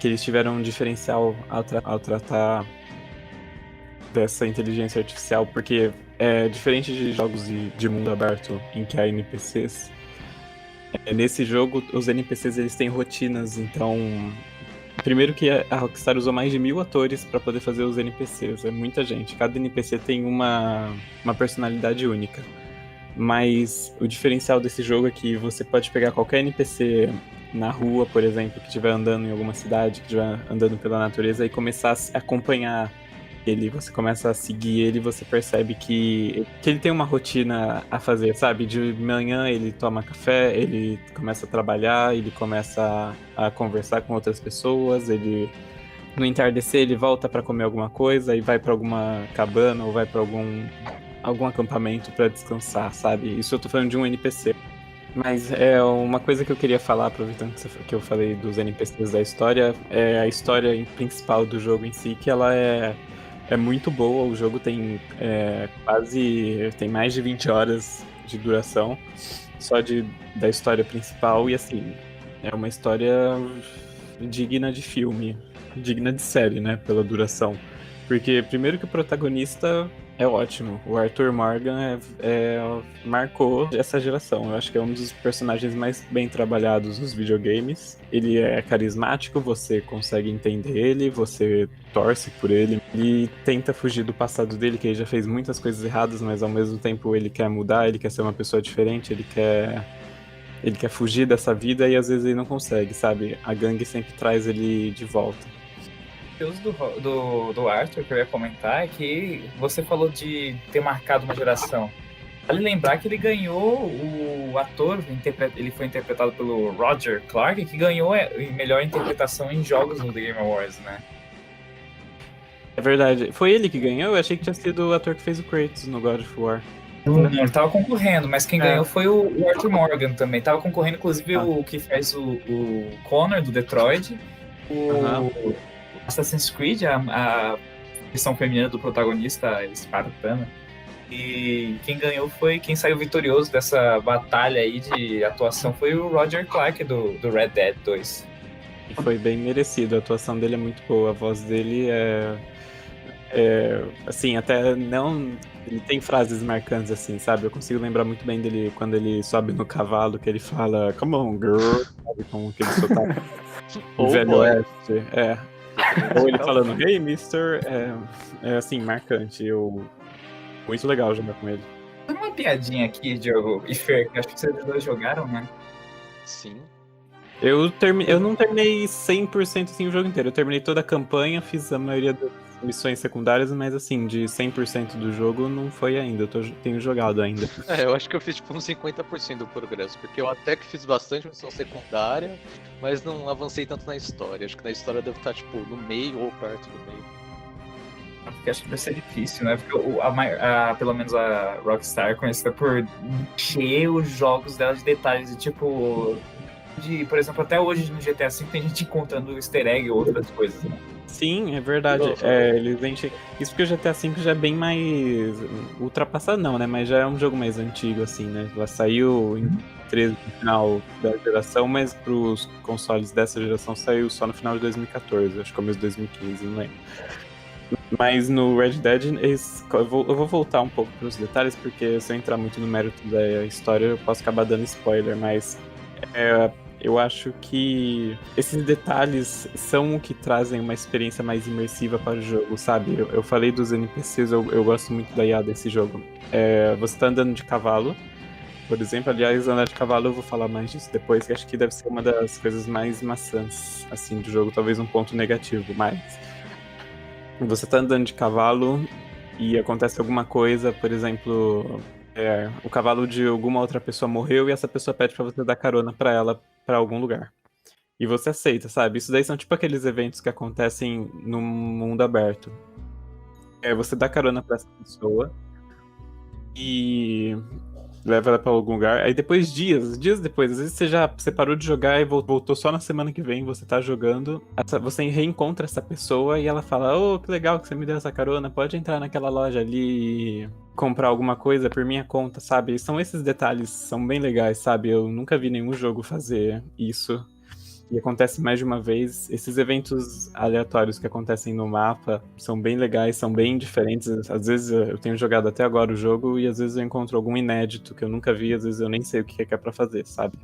eles tiveram um diferencial ao tratar dessa inteligência artificial, porque é diferente de jogos de mundo aberto em que há NPCs. Nesse jogo, os NPCs eles têm rotinas, então. Primeiro que a Rockstar usou mais de 1000 atores para poder fazer os NPCs, é muita gente. Cada NPC tem uma personalidade única. Mas o diferencial desse jogo é que você pode pegar qualquer NPC na rua, por exemplo, que estiver andando em alguma cidade, que estiver andando pela natureza e começar a acompanhar ele, você começa a seguir ele, você percebe que ele tem uma rotina a fazer, sabe? De manhã ele toma café, ele começa a trabalhar, ele começa a conversar com outras pessoas, ele no entardecer ele volta pra comer alguma coisa e vai pra alguma cabana ou vai pra algum acampamento pra descansar, sabe? Isso eu tô falando de um NPC. Mas é uma coisa que eu queria falar, aproveitando que eu falei dos NPCs da história, é a história principal do jogo em si, que ela é muito boa. O jogo tem tem mais de 20 horas de duração só da história principal, e assim, é uma história digna de filme, digna de série, né, pela duração. Porque primeiro que o protagonista é ótimo, o Arthur Morgan marcou essa geração. Eu acho que é um dos personagens mais bem trabalhados nos videogames. Ele é carismático, você consegue entender ele, você torce por ele. Ele tenta fugir do passado dele, que ele já fez muitas coisas erradas, mas ao mesmo tempo ele quer mudar, ele quer ser uma pessoa diferente, ele quer fugir dessa vida e às vezes ele não consegue, sabe? A gangue sempre traz ele de volta. O curioso do Arthur, que eu ia comentar, é que você falou de ter marcado uma geração. Vale lembrar que ele ganhou o ator, ele foi interpretado pelo Roger Clark, que ganhou a melhor interpretação em jogos no The Game Awards, né? É verdade. Foi ele que ganhou? Eu achei que tinha sido o ator que fez o Kratos no God of War. Não, ele tava concorrendo, mas quem ganhou foi o Arthur Morgan também. Tava concorrendo, inclusive, o que faz o Connor, do Detroit, o Assassin's Creed, a versão feminina do protagonista espartana. E quem saiu vitorioso dessa batalha aí de atuação foi o Roger Clark, do Red Dead 2. E foi bem merecido, a atuação dele é muito boa, a voz dele assim, até não... Ele tem frases marcantes, assim, sabe? Eu consigo lembrar muito bem dele quando ele sobe no cavalo, que ele fala "Come on, girl", sabe? Com aquele sotaque Velho Oeste. Ou ele falando "Hey, mister", assim, marcante. Muito legal jogar com ele. Tem uma piadinha aqui, Diogo e Fer, que acho que vocês dois jogaram, né? Sim. Eu não terminei 100% assim o jogo inteiro. Eu terminei toda a campanha, fiz a maioria das missões secundárias, mas assim, de 100% do jogo não foi ainda. Tenho jogado ainda. Eu acho que eu fiz tipo uns 50% do progresso, porque eu até que fiz bastante missão secundária, mas não avancei tanto na história. Acho que na história deve estar tipo no meio ou perto do meio. Porque acho que vai ser difícil, né? Porque pelo menos a Rockstar é conhecida por encher os jogos dela de detalhes. E tipo, por exemplo, até hoje no GTA V tem gente encontrando easter egg ou outras coisas, né? Sim, é verdade. Eles enchem. Isso porque o GTA V já é bem mais ultrapassado, não, né? Mas já é um jogo mais antigo, assim, né? Ela saiu em 13 no final da geração, mas pros consoles dessa geração saiu só no final de 2014, acho que começo de 2015, não lembro. Mas no Red Dead, eu vou voltar um pouco pros detalhes, porque se eu entrar muito no mérito da história, eu posso acabar dando spoiler, mas eu acho que esses detalhes são o que trazem uma experiência mais imersiva para o jogo, sabe? Eu falei dos NPCs, eu gosto muito da IA desse jogo. Você tá andando de cavalo, por exemplo. Aliás, andar de cavalo eu vou falar mais disso depois, que acho que deve ser uma das coisas mais maçantes assim, do jogo, talvez um ponto negativo, mas você tá andando de cavalo e acontece alguma coisa, por exemplo, o cavalo de alguma outra pessoa morreu e essa pessoa pede pra você dar carona pra ela pra algum lugar. E você aceita, sabe? Isso daí são tipo aqueles eventos que acontecem no mundo aberto. Você dá carona pra essa pessoa e leva ela pra algum lugar. Aí depois, dias depois, às vezes você parou de jogar e voltou só na semana que vem, você tá jogando, você reencontra essa pessoa e ela fala: "Oh, que legal que você me deu essa carona, pode entrar naquela loja ali e comprar alguma coisa por minha conta", sabe? São esses detalhes, são bem legais, sabe? Eu nunca vi nenhum jogo fazer isso. e acontece mais de uma vez. Esses eventos aleatórios que acontecem no mapa são bem legais, são bem diferentes. Às vezes eu tenho jogado até agora o jogo e às vezes eu encontro algum inédito que eu nunca vi, às vezes eu nem sei o que é pra fazer, sabe?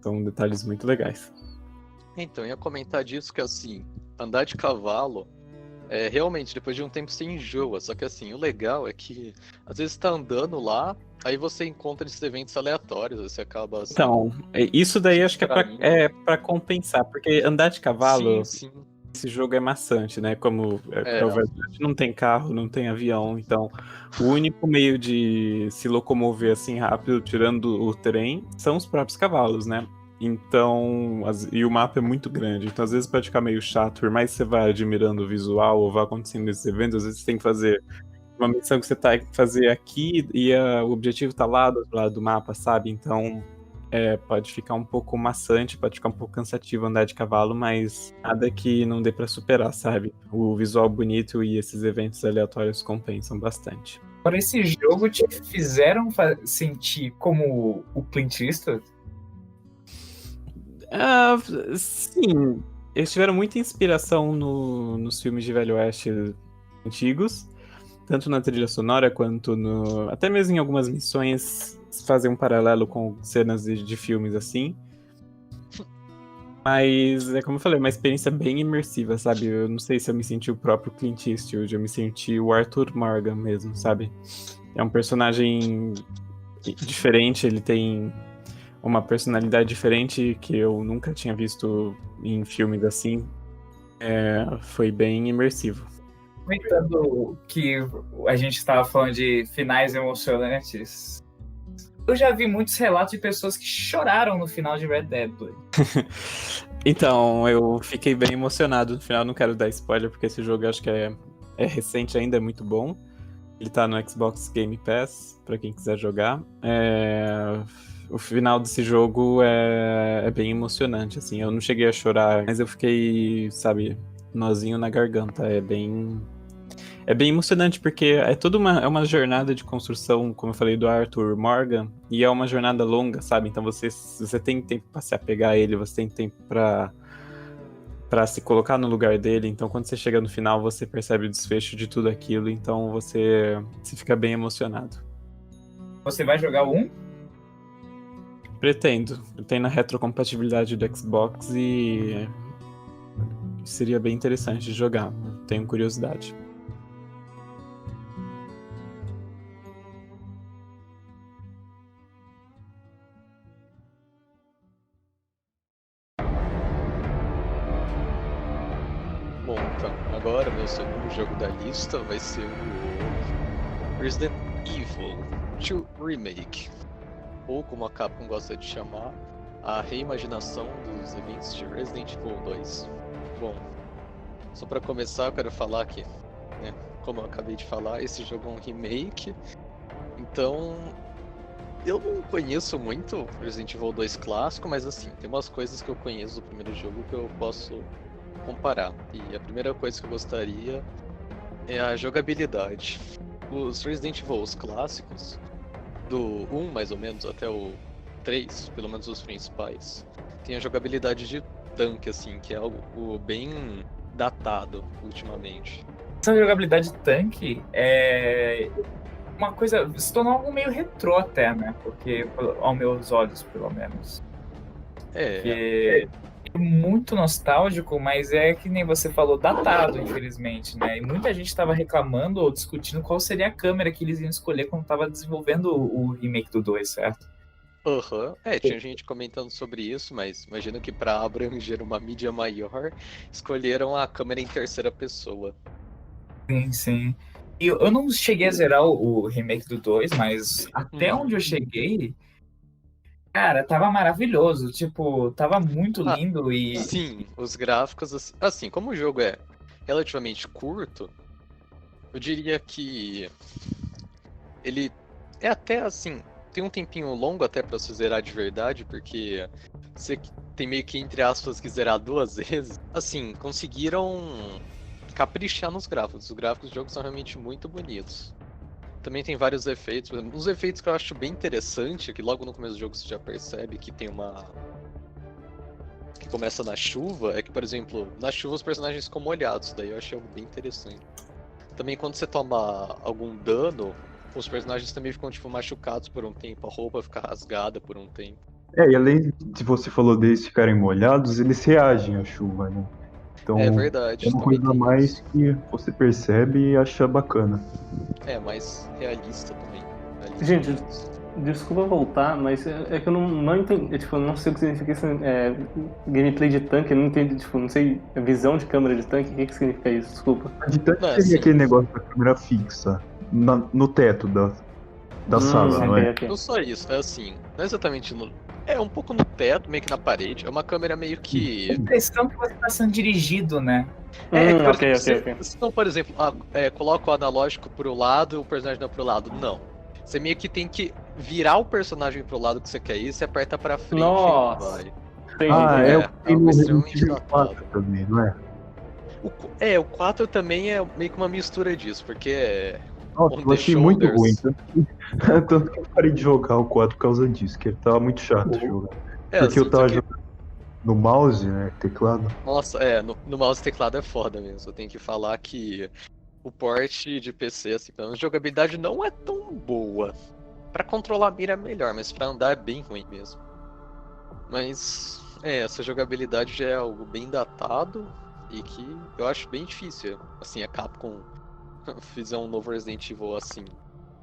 São detalhes muito legais. Então, eu ia comentar disso que, assim, andar de cavalo, realmente, depois de um tempo você enjoa. Só que, assim, o legal é que, às vezes, você tá andando lá, aí você encontra esses eventos aleatórios, você acaba, assim, Então, isso daí se acho que distraindo. é pra compensar, porque andar de cavalo, Sim, sim. esse jogo é maçante, né? Como É. é o verdade, não tem carro, não tem avião, então o único meio de se locomover assim rápido, tirando o trem, são os próprios cavalos, né? Então, e o mapa é muito grande, então às vezes pode ficar meio chato, por mais que você vá admirando o visual ou vá acontecendo esses eventos, às vezes você tem que fazer uma missão que você tá fazer aqui e o objetivo tá lá do outro lado do mapa, sabe? Então pode ficar um pouco maçante, pode ficar um pouco cansativo andar de cavalo, mas nada que não dê pra superar, sabe? O visual bonito e esses eventos aleatórios compensam bastante. Agora, esse jogo te fizeram sentir como o Clint Eastwood? Sim, eles tiveram muita inspiração nos filmes de Velho Oeste antigos, tanto na trilha sonora quanto até mesmo em algumas missões fazem um paralelo com cenas de filmes assim. Mas, como eu falei, uma experiência bem imersiva, sabe? Eu não sei se eu me senti o próprio Clint Eastwood, eu me senti o Arthur Morgan mesmo, sabe? É um personagem diferente, ele tem uma personalidade diferente que eu nunca tinha visto em filmes assim. Foi bem imersivo. Comentando que a gente estava falando de finais emocionantes, eu já vi muitos relatos de pessoas que choraram no final de Red Dead 2. Então, eu fiquei bem emocionado no final, não quero dar spoiler, porque esse jogo eu acho que é recente ainda, é muito bom. Ele tá no Xbox Game Pass, pra quem quiser jogar. O final desse jogo é bem emocionante, assim. Eu não cheguei a chorar, mas eu fiquei, sabe, nozinho na garganta. É bem emocionante, porque é toda uma jornada de construção, como eu falei, do Arthur Morgan, e é uma jornada longa, sabe? Então você tem tempo pra se apegar a ele, você tem tempo pra se colocar no lugar dele. Então quando você chega no final, você percebe o desfecho de tudo aquilo, então você fica bem emocionado. Você vai jogar o 1? Pretendo. Tem na retrocompatibilidade do Xbox e seria bem interessante de jogar. Tenho curiosidade. Bom, então, agora meu segundo jogo da lista vai ser o Resident Evil 2 Remake, ou como a Capcom gosta de chamar, a reimaginação dos eventos de Resident Evil 2. Bom, só para começar eu quero falar que, né, como eu acabei de falar, esse jogo é um remake, então eu não conheço muito Resident Evil 2 clássico, mas assim, tem umas coisas que eu conheço do primeiro jogo que eu posso comparar. E a primeira coisa que eu gostaria é a jogabilidade. Os Resident Evil clássicos, do 1 mais ou menos até o 3, pelo menos os principais, tem a jogabilidade de tanque, assim, que é algo bem datado ultimamente. Essa jogabilidade tanque é uma coisa, se tornou algo meio retrô até, né? Porque, aos meus olhos, pelo menos. Porque é muito nostálgico, mas é que nem você falou, datado, infelizmente, né? E muita gente estava reclamando ou discutindo qual seria a câmera que eles iam escolher quando estava desenvolvendo o remake do 2, certo? Tinha gente comentando sobre isso, mas imagino que para abranger uma mídia maior, escolheram a câmera em terceira pessoa. Sim, sim. E eu não cheguei a zerar o remake do 2, mas até onde eu cheguei, cara, tava maravilhoso. Tipo, tava muito lindo e... Sim, os gráficos, assim, como o jogo é relativamente curto, eu diria que ele é até assim, tem um tempinho longo até pra se zerar de verdade, porque você tem meio que, entre aspas, que zerar duas vezes. Assim, conseguiram caprichar nos gráficos. Os gráficos do jogo são realmente muito bonitos. Também tem vários efeitos. Uns efeitos que eu acho bem interessante, que logo no começo do jogo você já percebe que tem uma... que que começa na chuva é que, por exemplo, na chuva os personagens ficam molhados, daí eu achei algo bem interessante. Também quando você toma algum dano, os personagens também ficam, tipo, machucados por um tempo, a roupa fica rasgada por um tempo. E além de você falou deles ficarem molhados, eles reagem à chuva, né? Então, É verdade, é uma também coisa a tem mais isso. que você percebe e acha bacana. É, mais realista também. Realista Gente, demais. desculpa voltar, mas é que eu não entendi, tipo, eu não sei o que significa esse gameplay de tanque, eu não entendi, tipo, não sei, visão de câmera de tanque, o que significa isso? Desculpa. De tanto Não, é seria assim. aquele negócio da câmera fixa no teto da sala, não é? ok. Não só isso, é assim, não é exatamente no. É um pouco no teto, meio que na parede. É uma câmera meio A que. impressão que você tá sendo dirigido, né? É, que, por Ok. exemplo, você não, por exemplo, coloca o analógico pro lado e o personagem não pro lado. Não. Você meio que tem que virar o personagem pro lado que você quer ir, você aperta pra frente Nossa. e vai. Entendi, Ah, entendi. é o É que tem algo no extremamente Resident Evil 4 datado. também, não é? O 4 também é meio que uma mistura disso, porque é. Nossa, On eu the achei muito ruim. shoulders. Tanto que eu parei de jogar o 4 por causa disso, que ele tava muito chato de jogar. É, Porque assim, eu tava só que- jogando no mouse, né? Teclado. Nossa, no mouse e teclado é foda mesmo. Eu tenho que falar que o port de PC, assim, pelo menos jogabilidade não é tão boa. Pra controlar a mira é melhor, mas pra andar é bem ruim mesmo. Mas, essa jogabilidade já é algo bem datado e que eu acho bem difícil. Assim, a Capcom fizer um novo Resident Evil assim.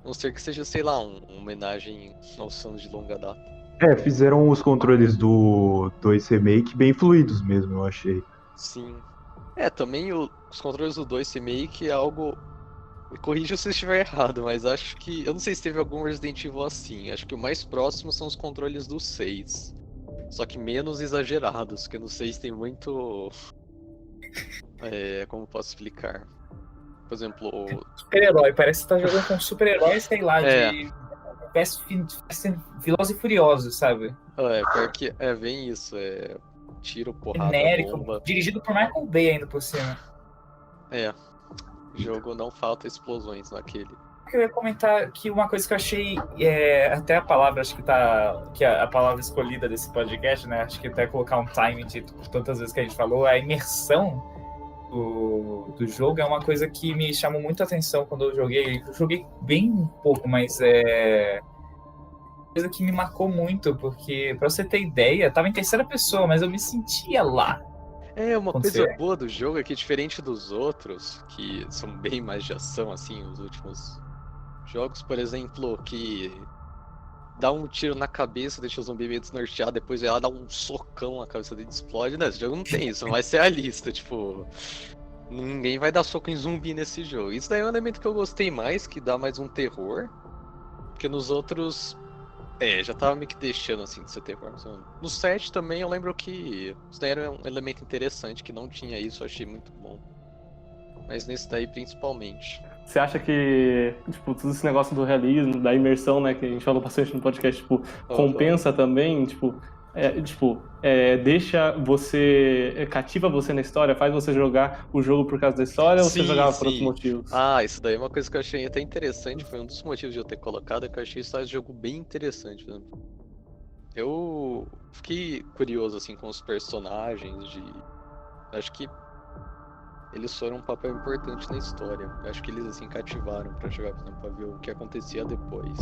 A não ser que seja, sei lá, uma homenagem aos fãs de longa data. Fizeram os controles do 2 Remake bem fluidos mesmo, eu achei. Sim. Também os controles do 2 Remake é algo. Me corrija se eu estiver errado, mas acho que. Eu não sei se teve algum Resident Evil assim. Acho que o mais próximo são os controles do 6. Só que menos exagerados, porque no 6 tem muito. Como posso explicar? Por exemplo, Super-herói, parece que você tá jogando com um super-herói, sei lá, de Velozes e Furiosos, sabe? pior que bem isso. Tiro, porrada, Genérico, bomba. dirigido por Michael Bay ainda por cima. Jogo não falta explosões naquele. Eu ia comentar que uma coisa que eu achei, até a palavra, acho que a palavra escolhida desse podcast, né? Acho que até colocar um time de tantas vezes que a gente falou, a imersão do jogo é uma coisa que me chamou muito a atenção quando eu joguei. Eu joguei bem pouco, mas coisa que me marcou muito, porque, pra você ter ideia, tava em terceira pessoa, mas eu me sentia lá. Uma Aconteceu. coisa boa do jogo é que, diferente dos outros, que são bem mais de ação, assim, os últimos jogos, por exemplo, que dá um tiro na cabeça, deixa o zumbi meio desnorteado, depois vai lá dá um socão, a cabeça dele explode. Não, esse jogo não tem isso, não vai ser realista, tipo. Ninguém vai dar soco em zumbi nesse jogo. Isso daí é um elemento que eu gostei mais, que dá mais um terror. Porque nos outros. Já tava meio que deixando assim de ser terror. No 7 também eu lembro que isso daí era um elemento interessante, que não tinha isso, eu achei muito bom. Mas nesse daí principalmente. Você acha que, tipo, todo esse negócio do realismo, da imersão, né, que a gente falou bastante no podcast, tipo, compensa também, deixa você, cativa você na história, faz você jogar o jogo por causa da história ou você jogava por outros motivos? Isso daí é uma coisa que eu achei até interessante, foi um dos motivos de eu ter colocado, é que eu achei esse jogo bem interessante. Né? Eu fiquei curioso, assim, com os personagens, acho que eles foram um papel importante na história. Eu acho que eles, assim, cativaram pra jogar, por exemplo, pra ver o que acontecia depois.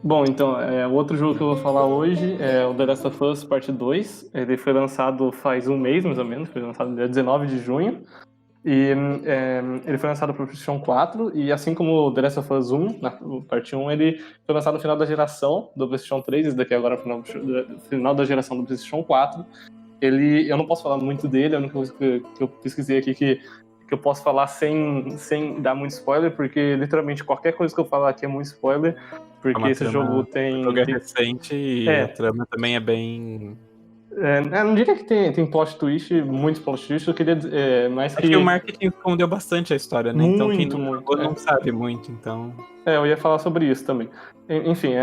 Bom, então, o outro jogo que eu vou falar hoje é o The Last of Us Parte 2. Ele foi lançado faz um mês, mais ou menos, foi lançado no dia 19 de junho. E ele foi lançado para o PlayStation 4, e assim como o The Last of Us 1, na parte 1, ele foi lançado no final da geração do PlayStation 3, esse daqui agora é o final da geração do PlayStation 4. Eu não posso falar muito dele, a única coisa que eu pesquisei aqui que eu posso falar sem dar muito spoiler, porque literalmente qualquer coisa que eu falar aqui é muito spoiler, porque esse jogo tem... O jogo é recente e a trama também é bem Não diria que tem plot twist, muitos plot twists, eu queria mais Acho que o marketing escondeu bastante a história, né? Então quem Muito, não muito, jogou não sabe muito, então... eu ia falar sobre isso também. Enfim,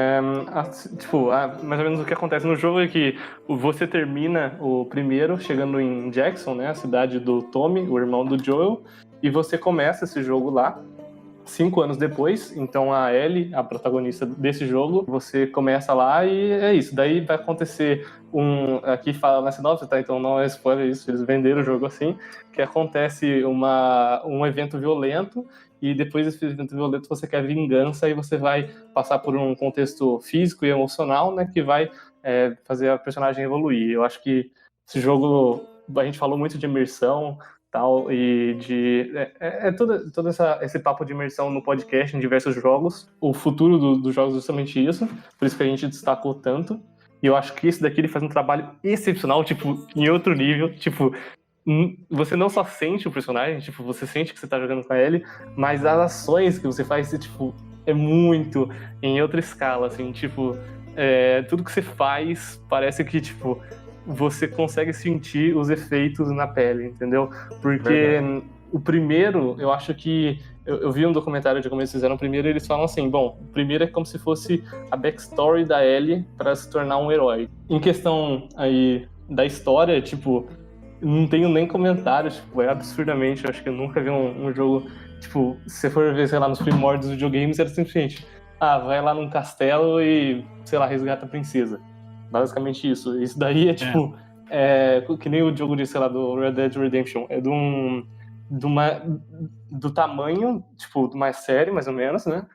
mais ou menos o que acontece no jogo é que você termina o primeiro chegando em Jackson, né, a cidade do Tommy, o irmão do Joel, e você começa esse jogo lá, 5 anos depois. Então a Ellie, a protagonista desse jogo, você começa lá e é isso. Daí vai acontecer aqui fala na sinopse, tá? Então não é spoiler isso, eles venderam o jogo assim, que acontece um evento violento, e depois desse evento violento você quer vingança e você vai passar por um contexto físico e emocional, né, que vai fazer a personagem evoluir. Eu acho que esse jogo, a gente falou muito de imersão, tal, e todo esse papo de imersão no podcast em diversos jogos. O futuro dos jogos é justamente isso, por isso que a gente destacou tanto. E eu acho que esse daqui ele faz um trabalho excepcional, tipo, em outro nível, tipo, você não só sente o personagem, tipo, você sente que você tá jogando com ele, mas as ações que você faz, tipo, é muito em outra escala, assim, tipo, tudo que você faz parece que, tipo, você consegue sentir os efeitos na pele, entendeu? Porque o primeiro, eu acho que... Eu vi um documentário de como eles fizeram o primeiro e eles falam assim, bom, o primeiro é como se fosse a backstory da Ellie para se tornar um herói. Em questão aí da história, tipo, não tenho nem comentários, tipo, é absurdamente, eu acho que eu nunca vi um jogo, tipo, se você for ver, sei lá, nos primórdios dos videogames, era simplesmente, vai lá num castelo e, sei lá, resgata a princesa. Basicamente isso. Isso daí é tipo, que nem o jogo de, sei lá, do Red Dead Redemption, é do tamanho, tipo, de uma série, mais ou menos, né?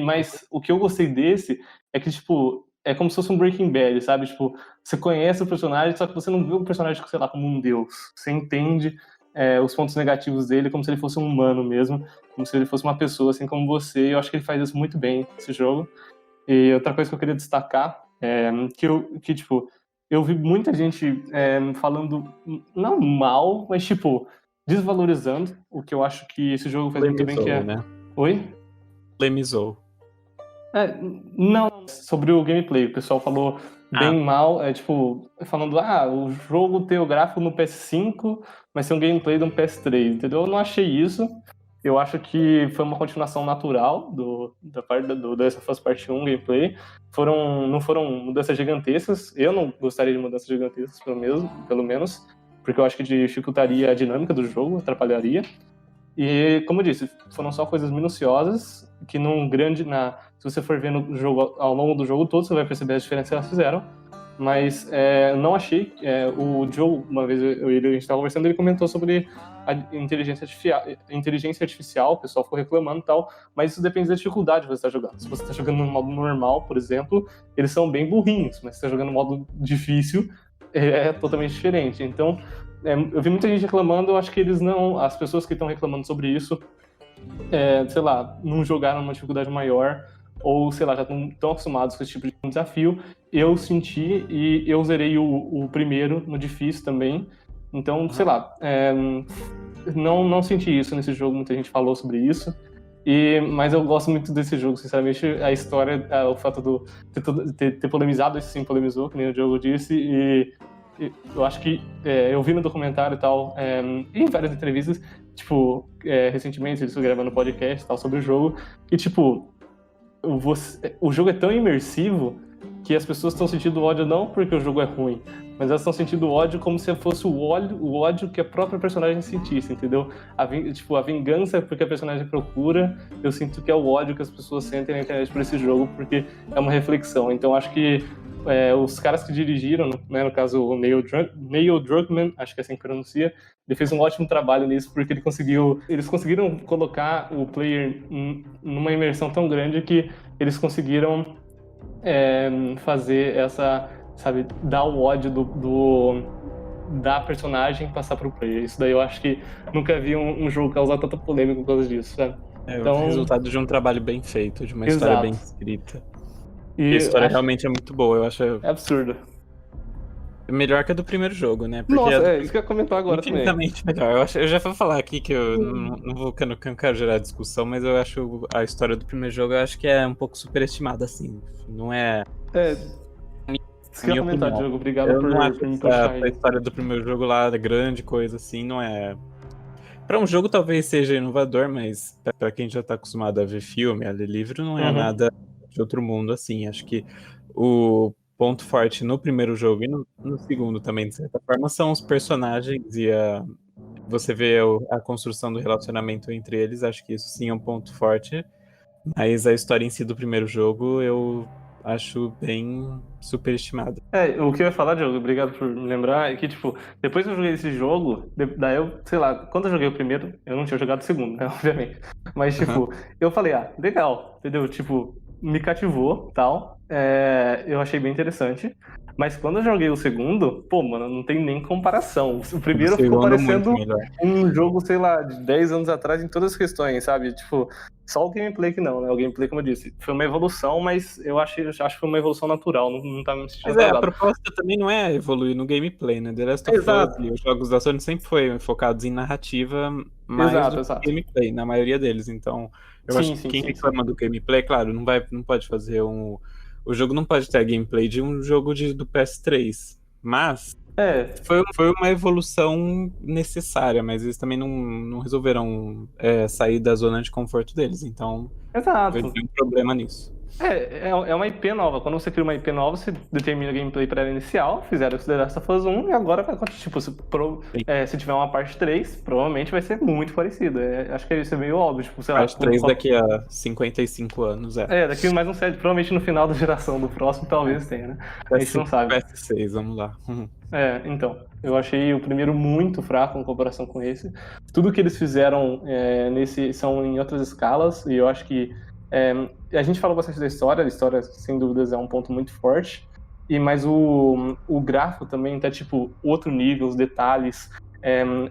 Mas o que eu gostei desse é que, tipo, é como se fosse um Breaking Bad, sabe? Tipo, você conhece o personagem, só que você não vê o personagem, sei lá, como um deus. Você entende os pontos negativos dele como se ele fosse um humano mesmo, como se ele fosse uma pessoa, assim como você. E eu acho que ele faz isso muito bem, esse jogo. E outra coisa que eu queria destacar que tipo, eu vi muita gente falando, não mal, mas, tipo, desvalorizando, o que eu acho que esse jogo faz muito bem, que é... né? Oi? Polemizou. Não, sobre o gameplay, o pessoal falou bem mal, tipo, falando, o jogo tem o gráfico no PS5, mas tem um gameplay de um PS3, entendeu? Eu não achei isso. Eu acho que foi uma continuação natural da parte do The Last of Us Part 1 gameplay. Não foram mudanças gigantescas. Eu não gostaria de mudanças gigantescas, pelo menos, porque eu acho que dificultaria a dinâmica do jogo, atrapalharia. E, como eu disse, foram só coisas minuciosas, que se você for vendo o jogo ao longo do jogo todo, você vai perceber as diferenças que elas fizeram. Mas não achei. O Joe, uma vez a gente estava conversando, ele comentou sobre a inteligência artificial, o pessoal ficou reclamando e tal, mas isso depende da dificuldade que você está jogando. Se você está jogando no modo normal, por exemplo, eles são bem burrinhos, mas se você está jogando no modo difícil, é totalmente diferente. Então, eu vi muita gente reclamando, eu acho que as pessoas que estão reclamando sobre isso, sei lá, não jogaram numa dificuldade maior, ou, sei lá, já estão tão acostumados com esse tipo de desafio. Eu senti e eu zerei o primeiro no difícil também. Então, sei lá, não senti isso nesse jogo, muita gente falou sobre isso. Mas eu gosto muito desse jogo, sinceramente. A história, o fato de ter polemizado, esse sim polemizou, que nem o Diogo disse, e eu acho que eu vi no documentário e tal, e em várias entrevistas, tipo, recentemente eles gravando podcast e tal sobre o jogo, e tipo, o jogo é tão imersivo que as pessoas estão sentindo ódio não porque o jogo é ruim, mas elas estão sentindo ódio como se fosse o ódio que a própria personagem sentisse, entendeu? A vingança porque a personagem procura, eu sinto que é o ódio que as pessoas sentem na internet por esse jogo, porque é uma reflexão. Então acho que os caras que dirigiram, né, no caso o Neil Druckmann, acho que é assim que pronuncia, ele fez um ótimo trabalho nisso, porque eles conseguiram colocar o player numa imersão tão grande que eles conseguiram fazer essa, sabe, dar o ódio da personagem passar pro player. Isso daí eu acho que nunca vi um jogo causar tanta polêmica por causa disso, sabe? Então, o resultado de um trabalho bem feito, de uma história bem escrita. E a história realmente é muito boa, eu acho. É absurdo. Melhor que a do primeiro jogo, né? Porque Nossa, isso que eu ia comentar agora infinitamente também. melhor. Eu já vou falar aqui que eu não quero gerar discussão, mas eu acho a história do primeiro jogo, eu acho que é um pouco superestimada, assim. Não é... Isso que eu ia Minha comentar, opinião. Diogo. Obrigado Eu não acho por me que a puxar aí. história do primeiro jogo lá, grande coisa assim, não é. Pra um jogo talvez seja inovador, mas pra quem já tá acostumado a ver filme, a ler livro, não é Uhum. nada de outro mundo assim. Acho que o ponto forte no primeiro jogo e no segundo também, de certa forma, são os personagens e você vê a construção do relacionamento entre eles. Acho que isso sim é um ponto forte. Mas a história em si do primeiro jogo eu acho bem superestimada. O que eu ia falar, Diogo, obrigado por me lembrar, é que, tipo, depois que eu joguei esse jogo, daí eu, sei lá, quando eu joguei o primeiro, eu não tinha jogado o segundo, né, obviamente. Mas, tipo, eu falei, legal, entendeu? Tipo, me cativou, tal, eu achei bem interessante. Mas quando eu joguei o segundo, pô, mano, não tem nem comparação. O O primeiro ficou segundo muito parecendo melhor. um jogo, sei lá, de 10 anos atrás em todas as questões, sabe? Tipo, só o gameplay que não, né? O gameplay, como eu disse, foi uma evolução, mas eu acho que foi uma evolução natural, não tá me sentindo Mas a atrasado. proposta também não é evoluir no gameplay, né? The Last of Us Exato. e os jogos da Sony sempre foram focados em narrativa mais Exato, do exato. que gameplay, na maioria deles. Então, eu acho Sim, que sim, quem sim, sim. reclama do gameplay, claro, não pode fazer um. O jogo não pode ter a gameplay de um jogo do PS3. Mas foi uma evolução necessária, mas eles também não resolveram sair da zona de conforto deles. Então, eu Exato. vejo um problema nisso. É uma IP nova. Quando você cria uma IP nova, você determina a gameplay para ela inicial, fizeram isso The Last of Us 1, e agora vai tipo, se tiver uma parte 3, provavelmente vai ser muito parecido. Acho que isso é meio óbvio, tipo, sei lá. Parte 3 daqui a 55 anos, Daqui mais um set, provavelmente no final da geração do próximo talvez tenha, né? A gente não sabe. PS6, vamos lá. Então, eu achei o primeiro muito fraco em comparação com esse. Tudo que eles fizeram nesse são em outras escalas, e eu acho que a gente falou bastante da história, a história sem dúvidas é um ponto muito forte, mas o gráfico também tá tipo outro nível, os detalhes.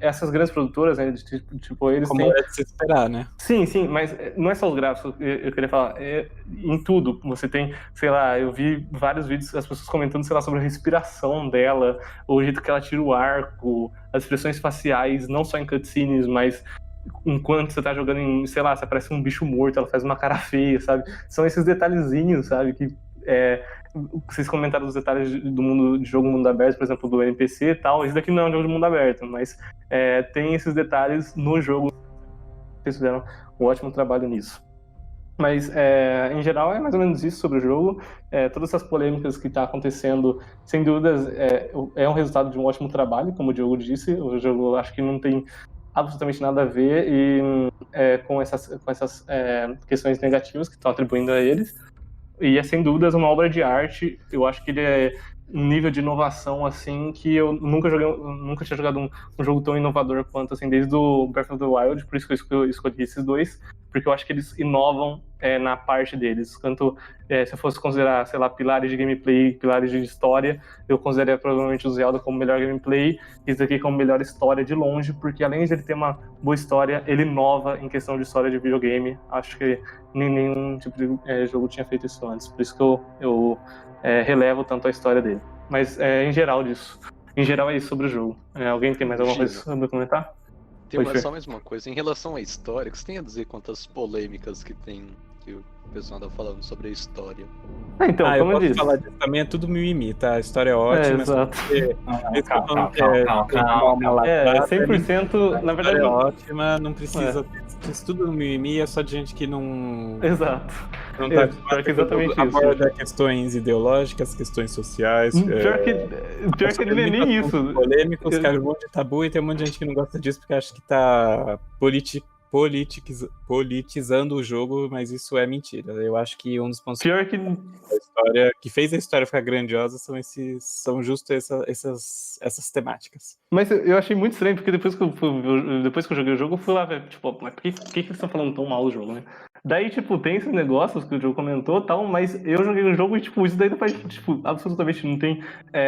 Essas grandes produtoras, né, tipo, eles Como têm... é de se esperar, né? Sim, mas não é só os gráficos, eu queria falar, em tudo. Você tem, sei lá, eu vi vários vídeos, as pessoas comentando, sei lá, sobre a respiração dela, o jeito que ela tira o arco, as expressões faciais, não só em cutscenes, mas enquanto você tá jogando em, sei lá, você parece um bicho morto, ela faz uma cara feia, sabe? São esses detalhezinhos, sabe, que vocês comentaram os detalhes do mundo de jogo mundo aberto, por exemplo, do NPC e tal. Esse daqui não é um jogo de mundo aberto, mas tem esses detalhes no jogo. Vocês fizeram um ótimo trabalho nisso. Mas, em geral, é mais ou menos isso sobre o jogo. Todas essas polêmicas que estão acontecendo, sem dúvidas, é um resultado de um ótimo trabalho, como o Diogo disse. O jogo, acho que não tem absolutamente nada a ver com essas questões negativas que estão atribuindo a eles. E é, sem dúvidas, uma obra de arte. Eu acho que ele é um nível de inovação, assim, que eu nunca tinha jogado um jogo tão inovador quanto, assim, desde o Breath of the Wild. Por isso que eu escolhi esses dois, porque eu acho que eles inovam na parte deles. Tanto, se eu fosse considerar, sei lá, pilares de gameplay, pilares de história, eu consideraria provavelmente o Zelda como melhor gameplay, e esse aqui como melhor história de longe, porque além de ele ter uma boa história, ele inova em questão de história de videogame. Acho que nenhum tipo de jogo tinha feito isso antes. Por isso que eu relevo tanto a história dele. Mas, em geral disso. Em geral é isso sobre o jogo. Alguém tem mais alguma coisa sobre comentar? Tem só mais uma coisa. Em relação à história, o que você tem a dizer quantas polêmicas que tem, que o pessoal anda falando sobre a história? Então, como eu disse. Falar disso também, é tudo mimimi, tá? A história é ótima. Exato. Calma. É 100%, na verdade. É ótima, não precisa. Isso tudo no mimimi é só de gente que não. Exato. Não tá Pior que exatamente isso. Aborda questões ideológicas, questões sociais. Pior que não é nem isso. Polêmicos, que é um monte de tabu, e tem um monte de gente que não gosta disso porque acha que tá politizando o jogo, mas isso é mentira. Eu acho que um dos pontos pior que da história, que fez a história ficar grandiosa, são justo essas temáticas. Mas eu achei muito estranho, porque depois que eu joguei o jogo, eu fui lá ver, tipo, mas por que eles estão falando tão mal do jogo, né? Daí, tipo, tem esses negócios que o jogo comentou e tal, mas eu joguei o jogo e, tipo, isso daí não faz, tipo, absolutamente não tem.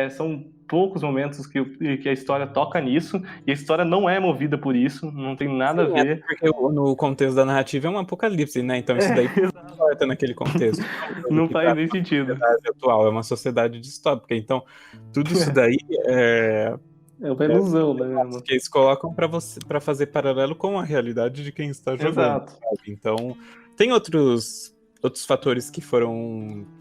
São poucos momentos que a história toca nisso, e a história não é movida por isso, não tem nada a ver. Porque no contexto da narrativa é um apocalipse, né? Então isso daí não importa naquele contexto. Não faz nem sentido. Atual, é uma sociedade distópica. Então, tudo isso daí é uma ilusão, né? Que eles colocam para fazer paralelo com a realidade de quem está jogando. Exato. Sabe? Então, tem outros outros fatores que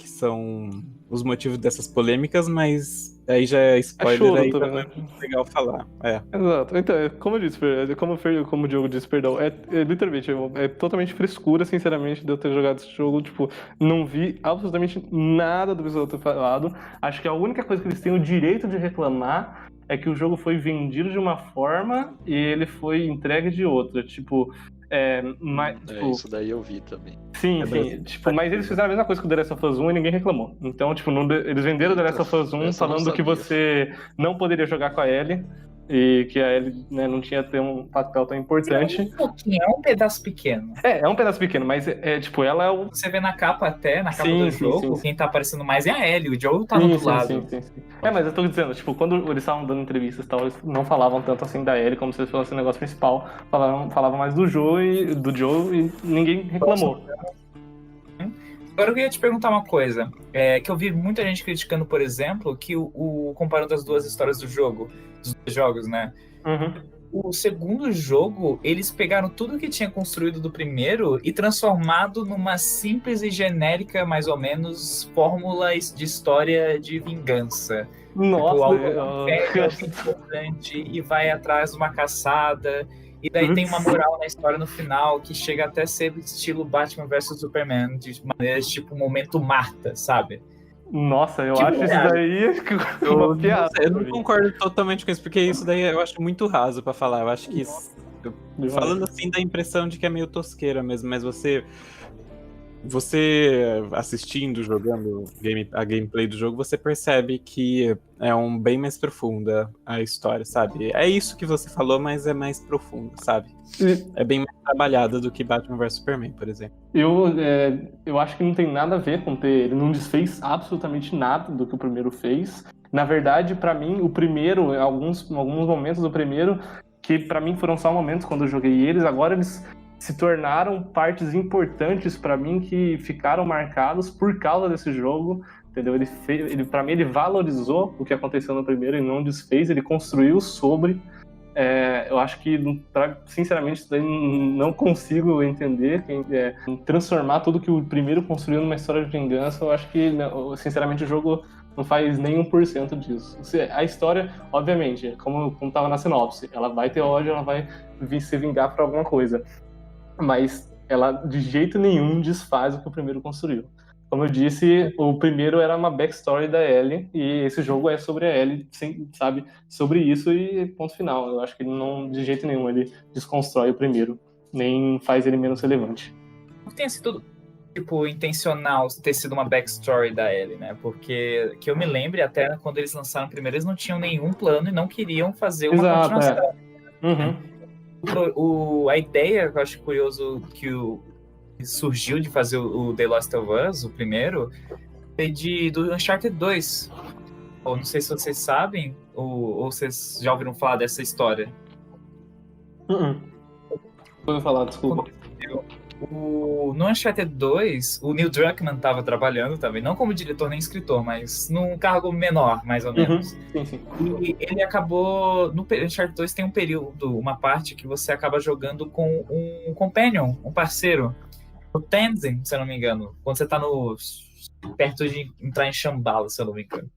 são os motivos dessas polêmicas, mas aí já é spoiler, choro aí também, não é né? muito legal falar. É. Exato. Então, como eu disse, como o Diogo disse, perdão, literalmente, é totalmente frescura, sinceramente, de eu ter jogado esse jogo. Tipo, não vi absolutamente nada do pessoal ter falado. Acho que a única coisa que eles têm o direito de reclamar é que o jogo foi vendido de uma forma e ele foi entregue de outra. Tipo, Isso daí eu vi também. sim, É sim. Tipo, mas eles fizeram a mesma coisa com o The Last of Us 1 e ninguém reclamou. Então, tipo, eles venderam o The Last of Us 1 Essa eu não falando que sabia. você não poderia jogar com a Ellie e que a Ellie, né, não tinha ter um papel tão importante. Um pouquinho, é um pedaço pequeno. É um pedaço pequeno, mas tipo, ela é o... Você vê na capa até, na capa Sim, do sim, jogo, sim. quem tá aparecendo mais é a Ellie, o Joe tá no outro lado. Sim. Mas eu tô dizendo, tipo, quando eles estavam dando entrevistas e tal, eles não falavam tanto assim da Ellie como se eles fossem o negócio principal. Falavam mais do Joe e ninguém reclamou. Agora eu queria te perguntar uma coisa, que eu vi muita gente criticando, por exemplo, que comparando as duas histórias do jogo, dos dois jogos, né? Uhum. O segundo jogo, eles pegaram tudo que tinha construído do primeiro e transformado numa simples e genérica, mais ou menos, fórmula de história de vingança. Nossa, Tipo, algo velho, alguém importante e vai atrás de uma caçada. E daí tem uma moral na história no final que chega até a ser estilo Batman vs Superman, de maneiras tipo momento Marta, sabe? Nossa, eu Tipo, acho isso daí uma piada. Eu não concordo totalmente com isso, porque isso daí eu acho muito raso pra falar. Eu acho que falando assim dá a impressão de que é meio tosqueira mesmo, mas você assistindo, jogando a gameplay do jogo, você percebe que é bem mais profunda a história, sabe? É isso que você falou, mas é mais profundo, sabe? É bem mais trabalhada do que Batman vs Superman, por exemplo. Eu acho que não tem nada a ver com ter... Ele não desfez absolutamente nada do que o primeiro fez. Na verdade, pra mim, o primeiro, em alguns momentos do primeiro, que pra mim foram só momentos quando eu joguei eles, agora eles se tornaram partes importantes pra mim que ficaram marcados por causa desse jogo, entendeu? Para mim, ele valorizou o que aconteceu no primeiro e não desfez, ele construiu sobre. Eu acho que, sinceramente, isso daí não consigo entender. Transformar tudo que o primeiro construiu numa história de vingança, eu acho que, sinceramente, o jogo não faz nem 1% disso. A história, obviamente, como estava na sinopse, ela vai ter ódio, ela vai se vingar por alguma coisa. Mas ela, de jeito nenhum, desfaz o que o primeiro construiu. Como eu disse, o primeiro era uma backstory da Ellie, e esse jogo é sobre a Ellie, sabe? Sobre isso e ponto final. Eu acho que ele não, de jeito nenhum, ele desconstrói o primeiro, nem faz ele menos relevante. Não tenha sido, tipo, intencional ter sido uma backstory da Ellie, né? Porque, que eu me lembre, até quando eles lançaram o primeiro, eles não tinham nenhum plano e não queriam fazer uma continuação. A ideia que eu acho curioso que surgiu de fazer o The Last of Us, o primeiro, foi do Uncharted 2. Ou não sei se vocês sabem, ou vocês já ouviram falar dessa história. Vou falar, desculpa. No Uncharted 2, o Neil Druckmann estava trabalhando também, não como diretor nem escritor, mas num cargo menor, mais ou menos. Sim. E ele acabou... No Uncharted 2 tem um período, uma parte que você acaba jogando com um companion, um parceiro. O Tenzin, se eu não me engano. Quando você tá perto de entrar em Shambhala, se eu não me engano.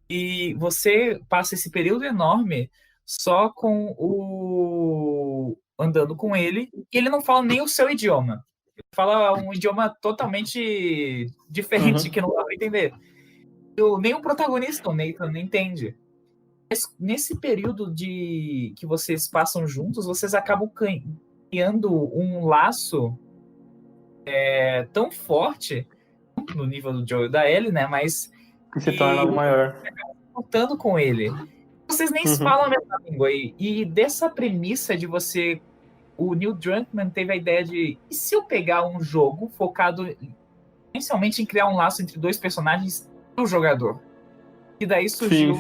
E você passa esse período enorme só andando com ele, e ele não fala nem o seu idioma. Ele fala um idioma totalmente diferente que não dá pra entender. Nem o protagonista, o Nathan, não entende. Mas nesse período que vocês passam juntos, vocês acabam criando um laço tão forte no nível do Joe e da Ellie, né? Mas que se torna algo maior. Contando com ele. Vocês nem falam a mesma língua. E dessa premissa de o Neil Druckmann teve a ideia de, e se eu pegar um jogo focado essencialmente em criar um laço entre dois personagens e o jogador? E daí surgiu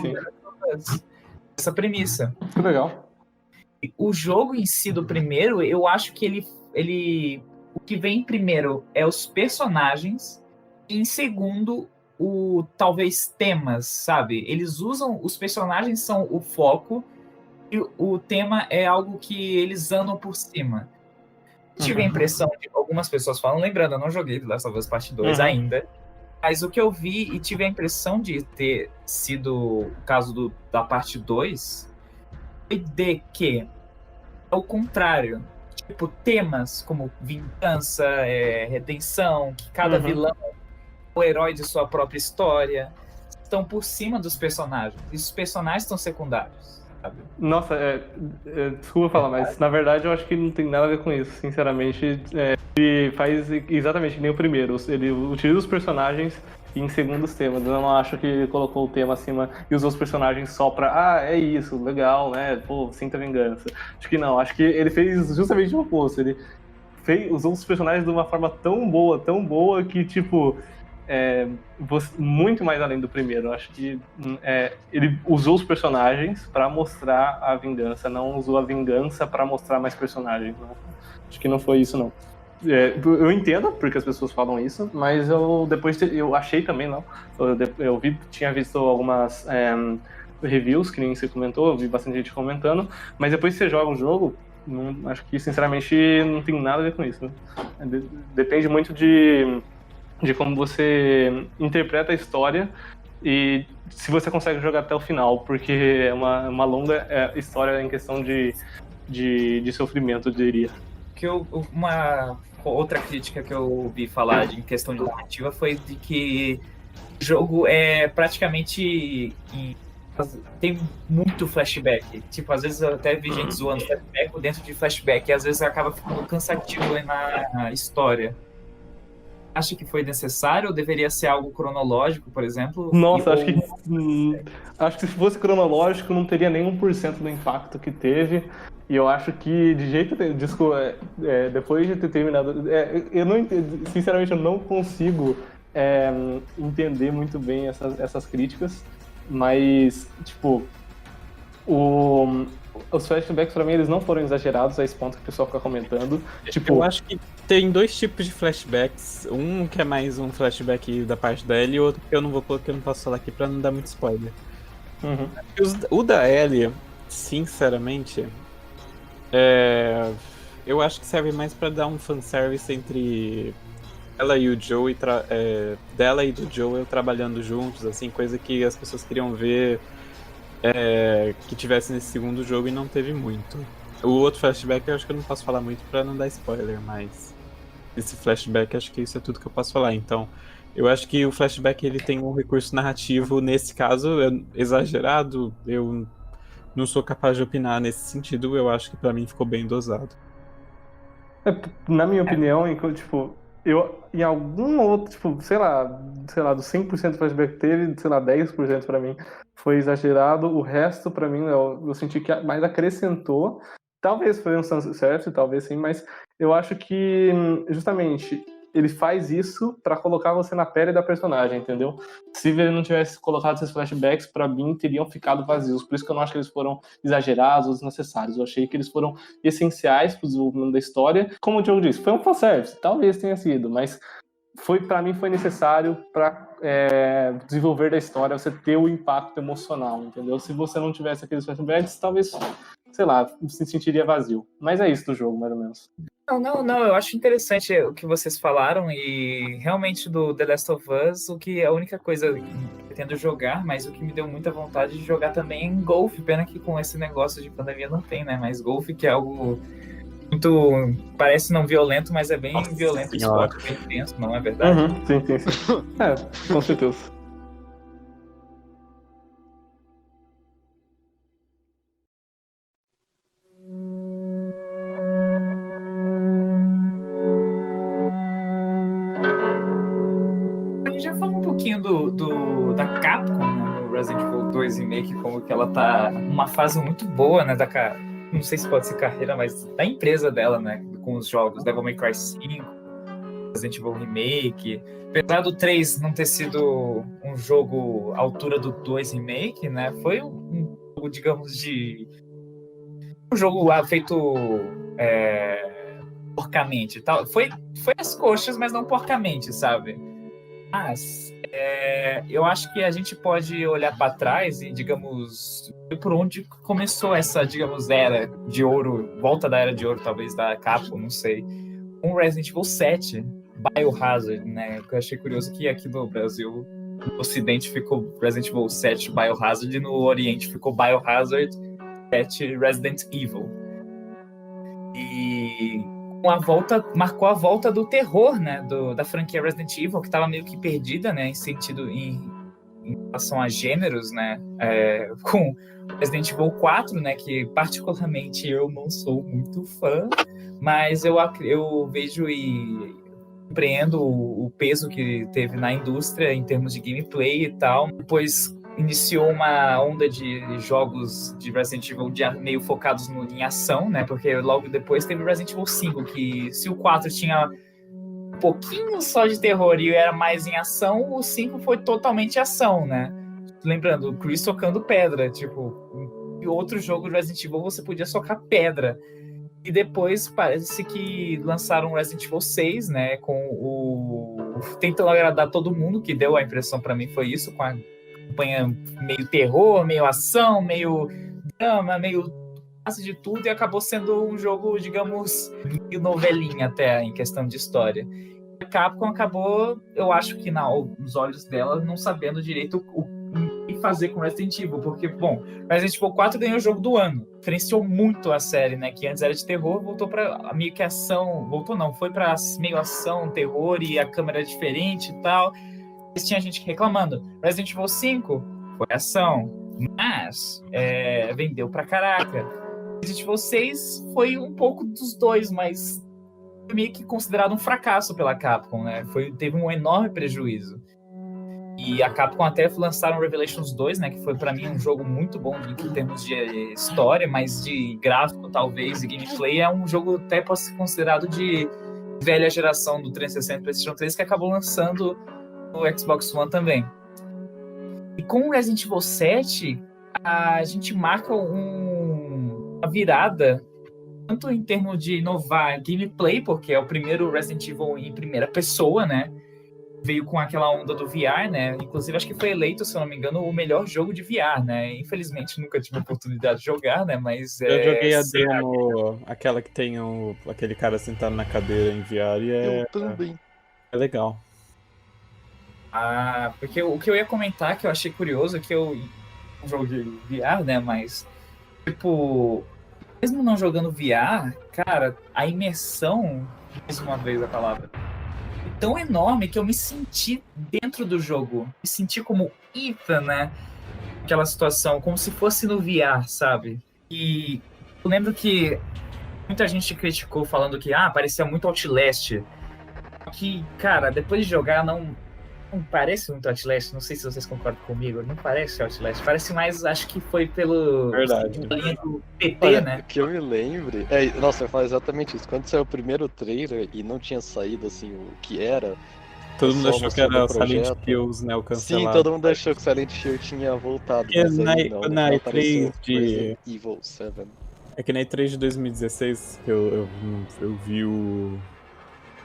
essa premissa. Que legal. O jogo em si do primeiro, eu acho que ele o que vem primeiro é os personagens, e em segundo, talvez temas, sabe? Eles usam, os personagens são o foco, e o tema é algo que eles andam por cima. Tive a impressão de algumas pessoas falam, lembrando, eu não joguei The Last of Us Part 2 ainda, mas o que eu vi e tive a impressão de ter sido o caso da parte 2 foi de que é o contrário. Tipo, temas como vingança, redenção, que cada vilão é o herói de sua própria história, estão por cima dos personagens. E os personagens estão secundários, sabe? Nossa, desculpa falar, mas na verdade eu acho que não tem nada a ver com isso, sinceramente. Ele faz exatamente que nem o primeiro. Ele utiliza os personagens em segundos temas. Eu não acho que ele colocou o tema acima e usou os personagens só pra, é isso, legal, né? Pô, sinta vingança. Acho que não, acho que ele fez justamente o oposto. Ele usou os personagens de uma forma tão boa que, tipo, muito mais além do primeiro. Eu acho que ele usou os personagens pra mostrar a vingança, não usou a vingança pra mostrar mais personagens. Não. Acho que não foi isso, não. Eu entendo porque as pessoas falam isso, mas eu achei também, não. Tinha visto algumas reviews, que nem você comentou, eu vi bastante gente comentando, mas depois que você joga o jogo, acho que sinceramente não tem nada a ver com isso, né? Depende muito de como você interpreta a história e se você consegue jogar até o final, porque é uma longa história em questão de sofrimento, eu diria. Uma outra crítica que eu ouvi falar em questão de narrativa foi de que o jogo é praticamente tem muito flashback. Tipo, às vezes eu até vi gente zoando flashback dentro de flashback e às vezes acaba ficando cansativo na história. Acha que foi necessário ou deveria ser algo cronológico, por exemplo? Nossa, acho que se fosse cronológico não teria nem 1% do impacto que teve. E eu acho que de jeito desculpa, depois de ter terminado, eu não entendo, sinceramente eu não consigo entender muito bem essas críticas, mas tipo os flashbacks pra mim eles não foram exagerados a esse ponto que o pessoal fica comentando. Tipo, eu acho que tem dois tipos de flashbacks, um que é mais um flashback da parte da Ellie e outro que eu não vou colocar, que eu não posso falar aqui pra não dar muito spoiler. O da Ellie, sinceramente, eu acho que serve mais pra dar um fanservice entre ela e o Joel, dela e do Joel trabalhando juntos, assim, coisa que as pessoas queriam ver que tivesse nesse segundo jogo e não teve muito. O outro flashback eu acho que eu não posso falar muito pra não dar spoiler, mas esse flashback acho que isso é tudo que eu posso falar. Então, eu acho que o flashback ele tem um recurso narrativo, nesse caso, exagerado, eu não sou capaz de opinar nesse sentido, eu acho que pra mim ficou bem dosado. Na minha opinião, tipo, em algum outro, tipo, sei lá, dos 100% do flashback que teve, sei lá, 10% pra mim foi exagerado, o resto pra mim eu senti que mais acrescentou. Talvez foi um sunset, talvez sim, mas eu acho que justamente ele faz isso pra colocar você na pele da personagem, entendeu? Se ele não tivesse colocado esses flashbacks, pra mim teriam ficado vazios. Por isso que eu não acho que eles foram exagerados ou desnecessários. Eu achei que eles foram essenciais pro desenvolvimento da história. Como o Diogo disse, foi um fanservice, talvez tenha sido, mas pra mim foi necessário pra desenvolver da história, você ter o impacto emocional, entendeu? Se você não tivesse aqueles flashbacks, talvez, sei lá, se sentiria vazio. Mas é isso do jogo, mais ou menos. Não, eu acho interessante o que vocês falaram e realmente do The Last of Us, a única coisa que eu pretendo jogar, mas o que me deu muita vontade de jogar também é golfe, pena que com esse negócio de pandemia não tem, né, mas golfe que é algo muito, parece não violento, mas é bem violento, esporte, bem intenso, não é verdade? Sim. Com certeza. Já falou um pouquinho da Capcom, né, no Resident Evil 2 Remake, como que ela tá numa fase muito boa, né, não sei se pode ser carreira, mas da empresa dela, né, com os jogos Devil May Cry 5, Resident Evil Remake. Apesar do 3 não ter sido um jogo à altura do 2 Remake, né, foi um jogo, digamos, um jogo feito porcamente. Tal. Foi as coxas, mas não porcamente, sabe? Mas eu acho que a gente pode olhar para trás e, digamos, foi por onde começou essa, digamos, era de ouro, volta da era de ouro, talvez, da Capcom, não sei. Com Resident Evil 7, Biohazard, né? Eu achei curioso que aqui no Brasil, no Ocidente ficou Resident Evil 7 Biohazard e no Oriente ficou Biohazard 7 Resident Evil. E marcou a volta do terror, né? Da franquia Resident Evil, que estava meio que perdida, né? Em relação a gêneros, né? Com Resident Evil 4, né? Que particularmente eu não sou muito fã, mas eu vejo e compreendo o peso que teve na indústria em termos de gameplay e tal. Depois iniciou uma onda de jogos de Resident Evil meio focados em ação, né? Porque logo depois teve Resident Evil 5, que se o 4 tinha um pouquinho só de terror e era mais em ação, o 5 foi totalmente ação, né? Lembrando, o Chris socando pedra, tipo, em outro jogo de Resident Evil você podia socar pedra. E depois parece que lançaram Resident Evil 6, né, com tentando agradar todo mundo, que deu a impressão pra mim foi isso, com a campanha meio terror, meio ação, meio drama, meio quase de tudo, e acabou sendo um jogo, digamos, meio novelinha até, em questão de história. A Capcom acabou, eu acho que nos olhos dela, não sabendo direito o que fazer com Resident Evil, porque, bom, Resident Evil 4 ganhou o jogo do ano, diferenciou muito a série, né, que antes era de terror, voltou pra meio que ação, foi pra meio ação, terror, e a câmera é diferente e tal. Mas tinha gente reclamando. Resident Evil 5 foi ação, mas vendeu pra caraca. Resident Evil 6 foi um pouco dos dois, mas foi meio que considerado um fracasso pela Capcom, né? Teve um enorme prejuízo. E a Capcom até lançaram Revelations 2, né? Que foi pra mim um jogo muito bom em termos de história, mas de gráfico talvez e gameplay. É um jogo até pode ser considerado de velha geração do 360 e PlayStation 3, que acabou lançando no Xbox One também. E com o Resident Evil 7, a gente marca uma virada, tanto em termos de inovar gameplay, porque é o primeiro Resident Evil em primeira pessoa, né? Veio com aquela onda do VR, né? Inclusive, acho que foi eleito, se eu não me engano, o melhor jogo de VR, né? Infelizmente, nunca tive a oportunidade de jogar, né? Mas eu joguei a demo, aquela que tem aquele cara sentado na cadeira em VR, e Eu também. É legal. Porque o que eu ia comentar, que eu achei curioso, é que eu não joguei VR, né? Mas, tipo, mesmo não jogando VR, cara, a imersão, mais uma vez a palavra, é tão enorme que eu me senti dentro do jogo. Me senti como Ethan, né? Aquela situação, como se fosse no VR, sabe? E eu lembro que muita gente criticou falando que, parecia muito Outlast. Que, cara, depois de jogar, não parece muito Outlast, não sei se vocês concordam comigo, não parece Outlast, parece mais, acho que foi pela linha do PT, olha, né? Que eu me lembre, nossa, eu falo exatamente isso, quando saiu o primeiro trailer e não tinha saído assim o que era, todo mundo achou que era Silent Hills, né, o cancelado. Sim, todo mundo achou que Silent Hill tinha voltado, mas aí não E3 de Resident Evil 7. É que na E3 de 2016 que eu vi o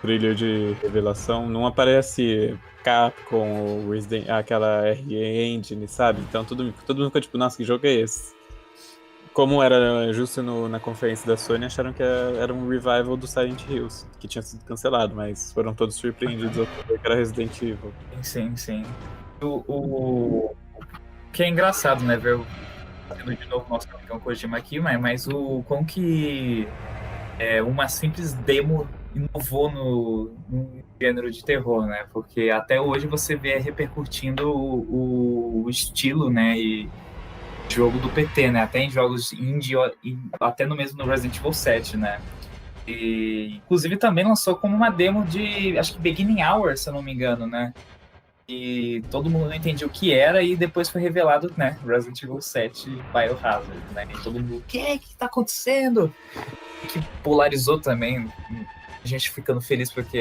trailer de revelação, não aparece Capcom ou aquela R-Engine, sabe? Então todo mundo ficou tipo, nossa, que jogo é esse? Como era justo na conferência da Sony, acharam que era um revival do Silent Hills, que tinha sido cancelado, mas foram todos surpreendidos ao ver que era Resident Evil. Sim. O que é engraçado, né, ver de novo nosso amigão Kojima aqui, mas o como que uma simples demo inovou no gênero de terror, né? Porque até hoje você vê repercutindo o estilo, né? E jogo do PT, né? Até em jogos indie, até no mesmo no Resident Evil 7, né? E inclusive também lançou como uma demo de, acho que Beginning Hour, se eu não me engano, né? E todo mundo não entendia o que era, e depois foi revelado, né? Resident Evil 7 Biohazard, né? E todo mundo, o que tá acontecendo? Que polarizou também, a gente ficando feliz porque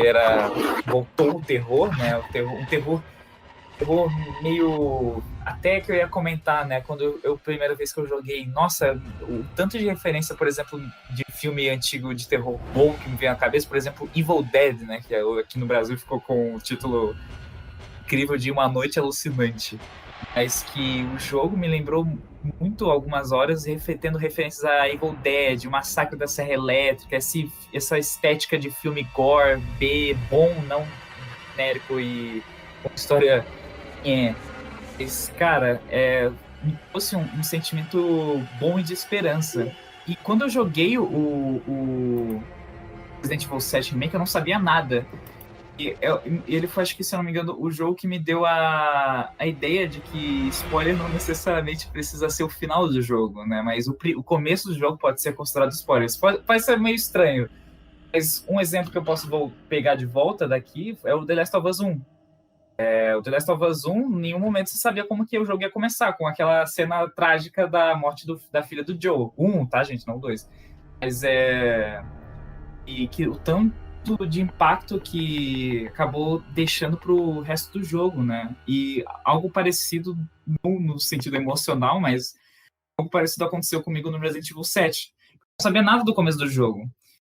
voltou o terror, né? Um terror meio, até que eu ia comentar, né? Quando primeira vez que eu joguei, nossa, o tanto de referência, por exemplo, de filme antigo de terror bom que me veio à cabeça, por exemplo, Evil Dead, né? Que aqui no Brasil ficou com o título incrível de Uma Noite Alucinante. Mas que o jogo me lembrou muito algumas horas tendo referências a Evil Dead, o Massacre da Serra Elétrica, essa estética de filme gore, B, bom, não genérico e com história. Esse cara me trouxe um sentimento bom e de esperança. E quando eu joguei o Resident Evil 7 Remake, eu não sabia nada. E ele foi, acho que, se eu não me engano, o jogo que me deu a ideia de que spoiler não necessariamente precisa ser o final do jogo, né? Mas o começo do jogo pode ser considerado spoiler. Isso pode ser meio estranho. Mas um exemplo que eu posso pegar de volta daqui é o The Last of Us 1. O The Last of Us 1, em nenhum momento você sabia como que o jogo ia começar, com aquela cena trágica da morte da filha do Joe. 1, tá, gente? Não 2. Mas e que o tanto de impacto que acabou deixando pro resto do jogo, né? E algo parecido, não no sentido emocional, mas algo parecido aconteceu comigo no Resident Evil 7. Eu não sabia nada do começo do jogo.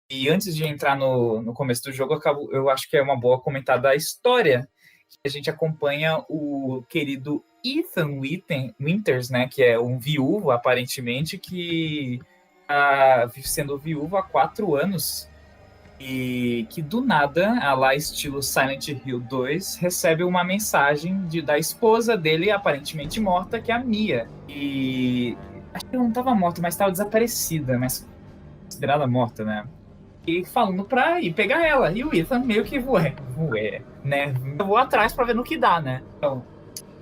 E antes de entrar no começo do jogo, eu acho que é uma boa comentar da história. A gente acompanha o querido Ethan Winters, né? Que é um viúvo, aparentemente, que está sendo viúvo há 4 anos. E que do nada, a lá estilo Silent Hill 2, recebe uma mensagem da esposa dele, aparentemente morta, que é a Mia. E acho que ela não estava morta, mas estava desaparecida, mas considerada morta, né? E falando pra ir pegar ela. E o Ethan meio que né? Eu vou atrás pra ver no que dá, né? Então,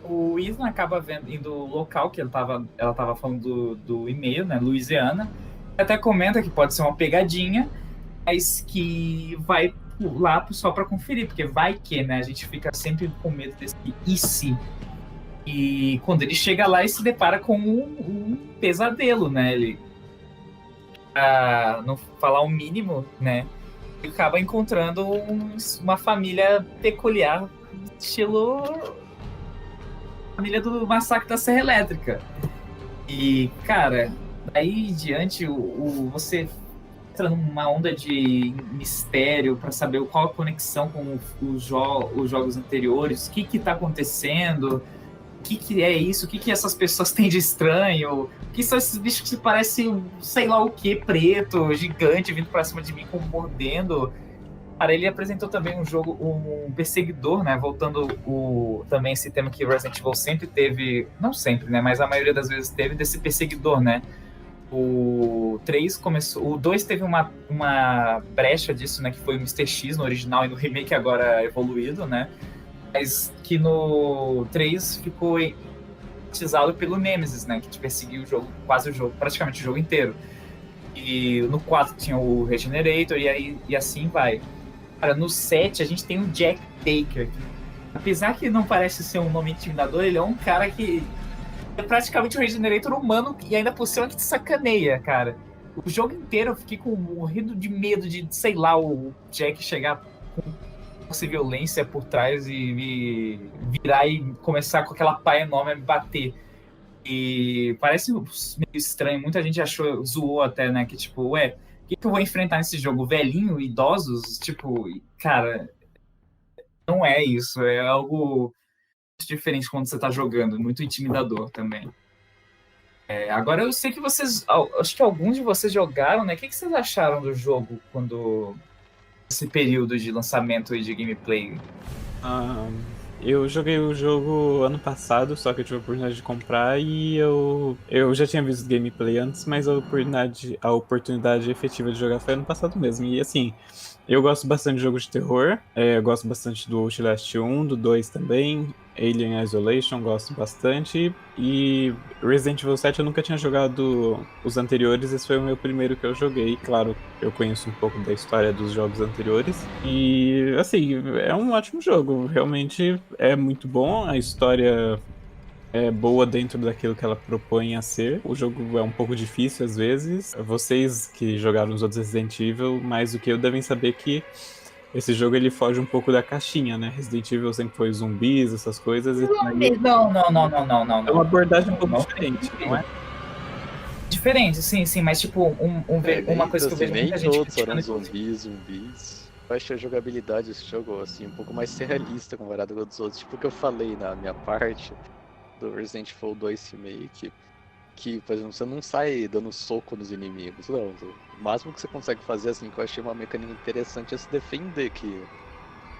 o Ethan acaba indo o local que ela tava falando do e-mail, né? Louisiana. Até comenta que pode ser uma pegadinha, mas que vai lá só pra conferir, porque vai que, né? A gente fica sempre com medo desse e se. E quando ele chega lá, ele se depara com um pesadelo, né? Ele, não falar o mínimo, né? Ele acaba encontrando uma família peculiar, estilo família do Massacre da Serra Elétrica. E, cara, daí em diante, você entra numa onda de mistério para saber qual a conexão com os jogos anteriores, o que tá acontecendo, o que é isso, o que essas pessoas têm de estranho, o que são esses bichos que parecem, sei lá o que, preto, gigante, vindo pra cima de mim, como mordendo. Cara, ele apresentou também um perseguidor, né, voltando também esse tema que Resident Evil sempre teve, não sempre, né, mas a maioria das vezes teve, desse perseguidor, né. O 3 começou, o 2 teve uma brecha disso, né, que foi o Mr. X no original e no remake agora evoluído, né, mas que no 3 ficou batizado pelo Nemesis, né, que te perseguiu praticamente o jogo inteiro. E no 4 tinha o Regenerator e assim vai. Cara, no 7 a gente tem o Jack Baker, que, apesar que não parece ser um nome intimidador, ele é um cara que é praticamente um Regenerator humano e ainda por cima que te sacaneia, cara. O jogo inteiro eu fiquei morrendo de medo de, sei lá, o Jack chegar com essa violência por trás e me virar e começar com aquela pá enorme a me bater. E parece meio estranho, muita gente zoou até, né, que tipo, o que eu vou enfrentar nesse jogo? Velhinho, idosos? Tipo, cara, não é isso, é algo diferente quando você tá jogando, muito intimidador também. Agora eu sei que acho que alguns de vocês jogaram, né? O que vocês acharam do jogo esse período de lançamento e de gameplay? Eu joguei o jogo ano passado, só que eu tive a oportunidade de comprar e eu já tinha visto gameplay antes, mas a oportunidade efetiva de jogar foi ano passado mesmo. E assim, eu gosto bastante de jogos de terror, eu gosto bastante do Outlast 1, do 2 também, Alien Isolation, gosto bastante, e Resident Evil 7 eu nunca tinha jogado os anteriores, esse foi o meu primeiro que eu joguei. Claro, eu conheço um pouco da história dos jogos anteriores, e assim, é um ótimo jogo, realmente é muito bom, a história é boa dentro daquilo que ela propõe a ser. O jogo é um pouco difícil às vezes. Vocês que jogaram os outros Resident Evil, mais do que eu, devem saber que esse jogo ele foge um pouco da caixinha, né? Resident Evil sempre foi zumbis, essas coisas. Não. É uma abordagem um pouco diferente, não é? Diferente, sim, mas tipo, uma coisa que eu vejo muita gente todos criticando... eram zumbis. Eu acho a jogabilidade desse jogo, assim, um pouco mais realista comparado com os outros. Tipo o que eu falei na minha parte do Resident Evil 2 Remake. que, por exemplo, você não sai dando soco nos inimigos, não. O máximo que você consegue fazer, assim, que eu achei uma mecânica interessante é se defender, que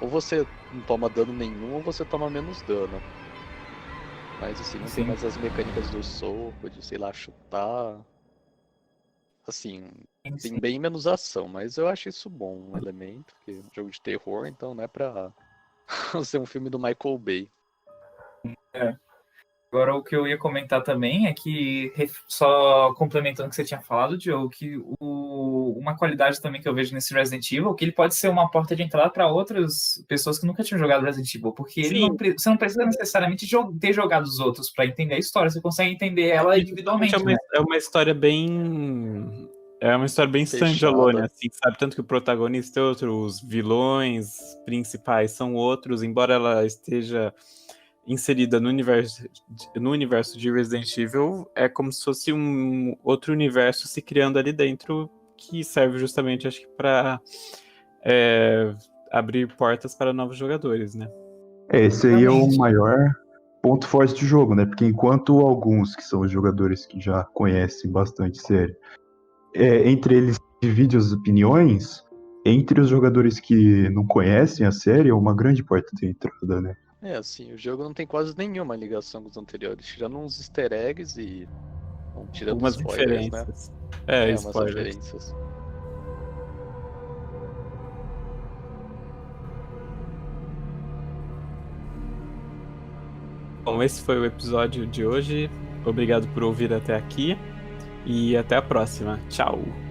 ou você não toma dano nenhum ou você toma menos dano. Mas assim, não tem Sim. mais as mecânicas do soco, de, sei lá, chutar. Assim, tem bem menos ação, mas eu acho isso bom, um elemento, porque é um jogo de terror, então não é pra ser um filme do Michael Bay. Agora, o que eu ia comentar também é que, só complementando o que você tinha falado, Diogo, que uma qualidade também que eu vejo nesse Resident Evil, que ele pode ser uma porta de entrada para outras pessoas que nunca tinham jogado Resident Evil, porque ele Sim. você não precisa necessariamente ter jogado os outros para entender a história, você consegue entender ela individualmente, né? É uma história bem. É uma história bem Fechada. standalone, assim, sabe? Tanto que o protagonista é outro, os vilões principais são outros, embora ela esteja inserida no universo de Resident Evil, é como se fosse um outro universo se criando ali dentro, que serve justamente, acho que, para abrir portas para novos jogadores, né? Esse aí é o Exatamente. maior ponto forte do jogo, né? Porque enquanto alguns que são os jogadores que já conhecem bastante série, entre eles dividem as opiniões, entre os jogadores que não conhecem a série, é uma grande porta de entrada, né? Assim, o jogo não tem quase nenhuma ligação com os anteriores, tirando uns easter eggs e. Bom, tirando Algumas spoilers, né? referências. Umas Spoilers. referências. Bom, esse foi o episódio de hoje. Obrigado por ouvir até aqui e até a próxima. Tchau!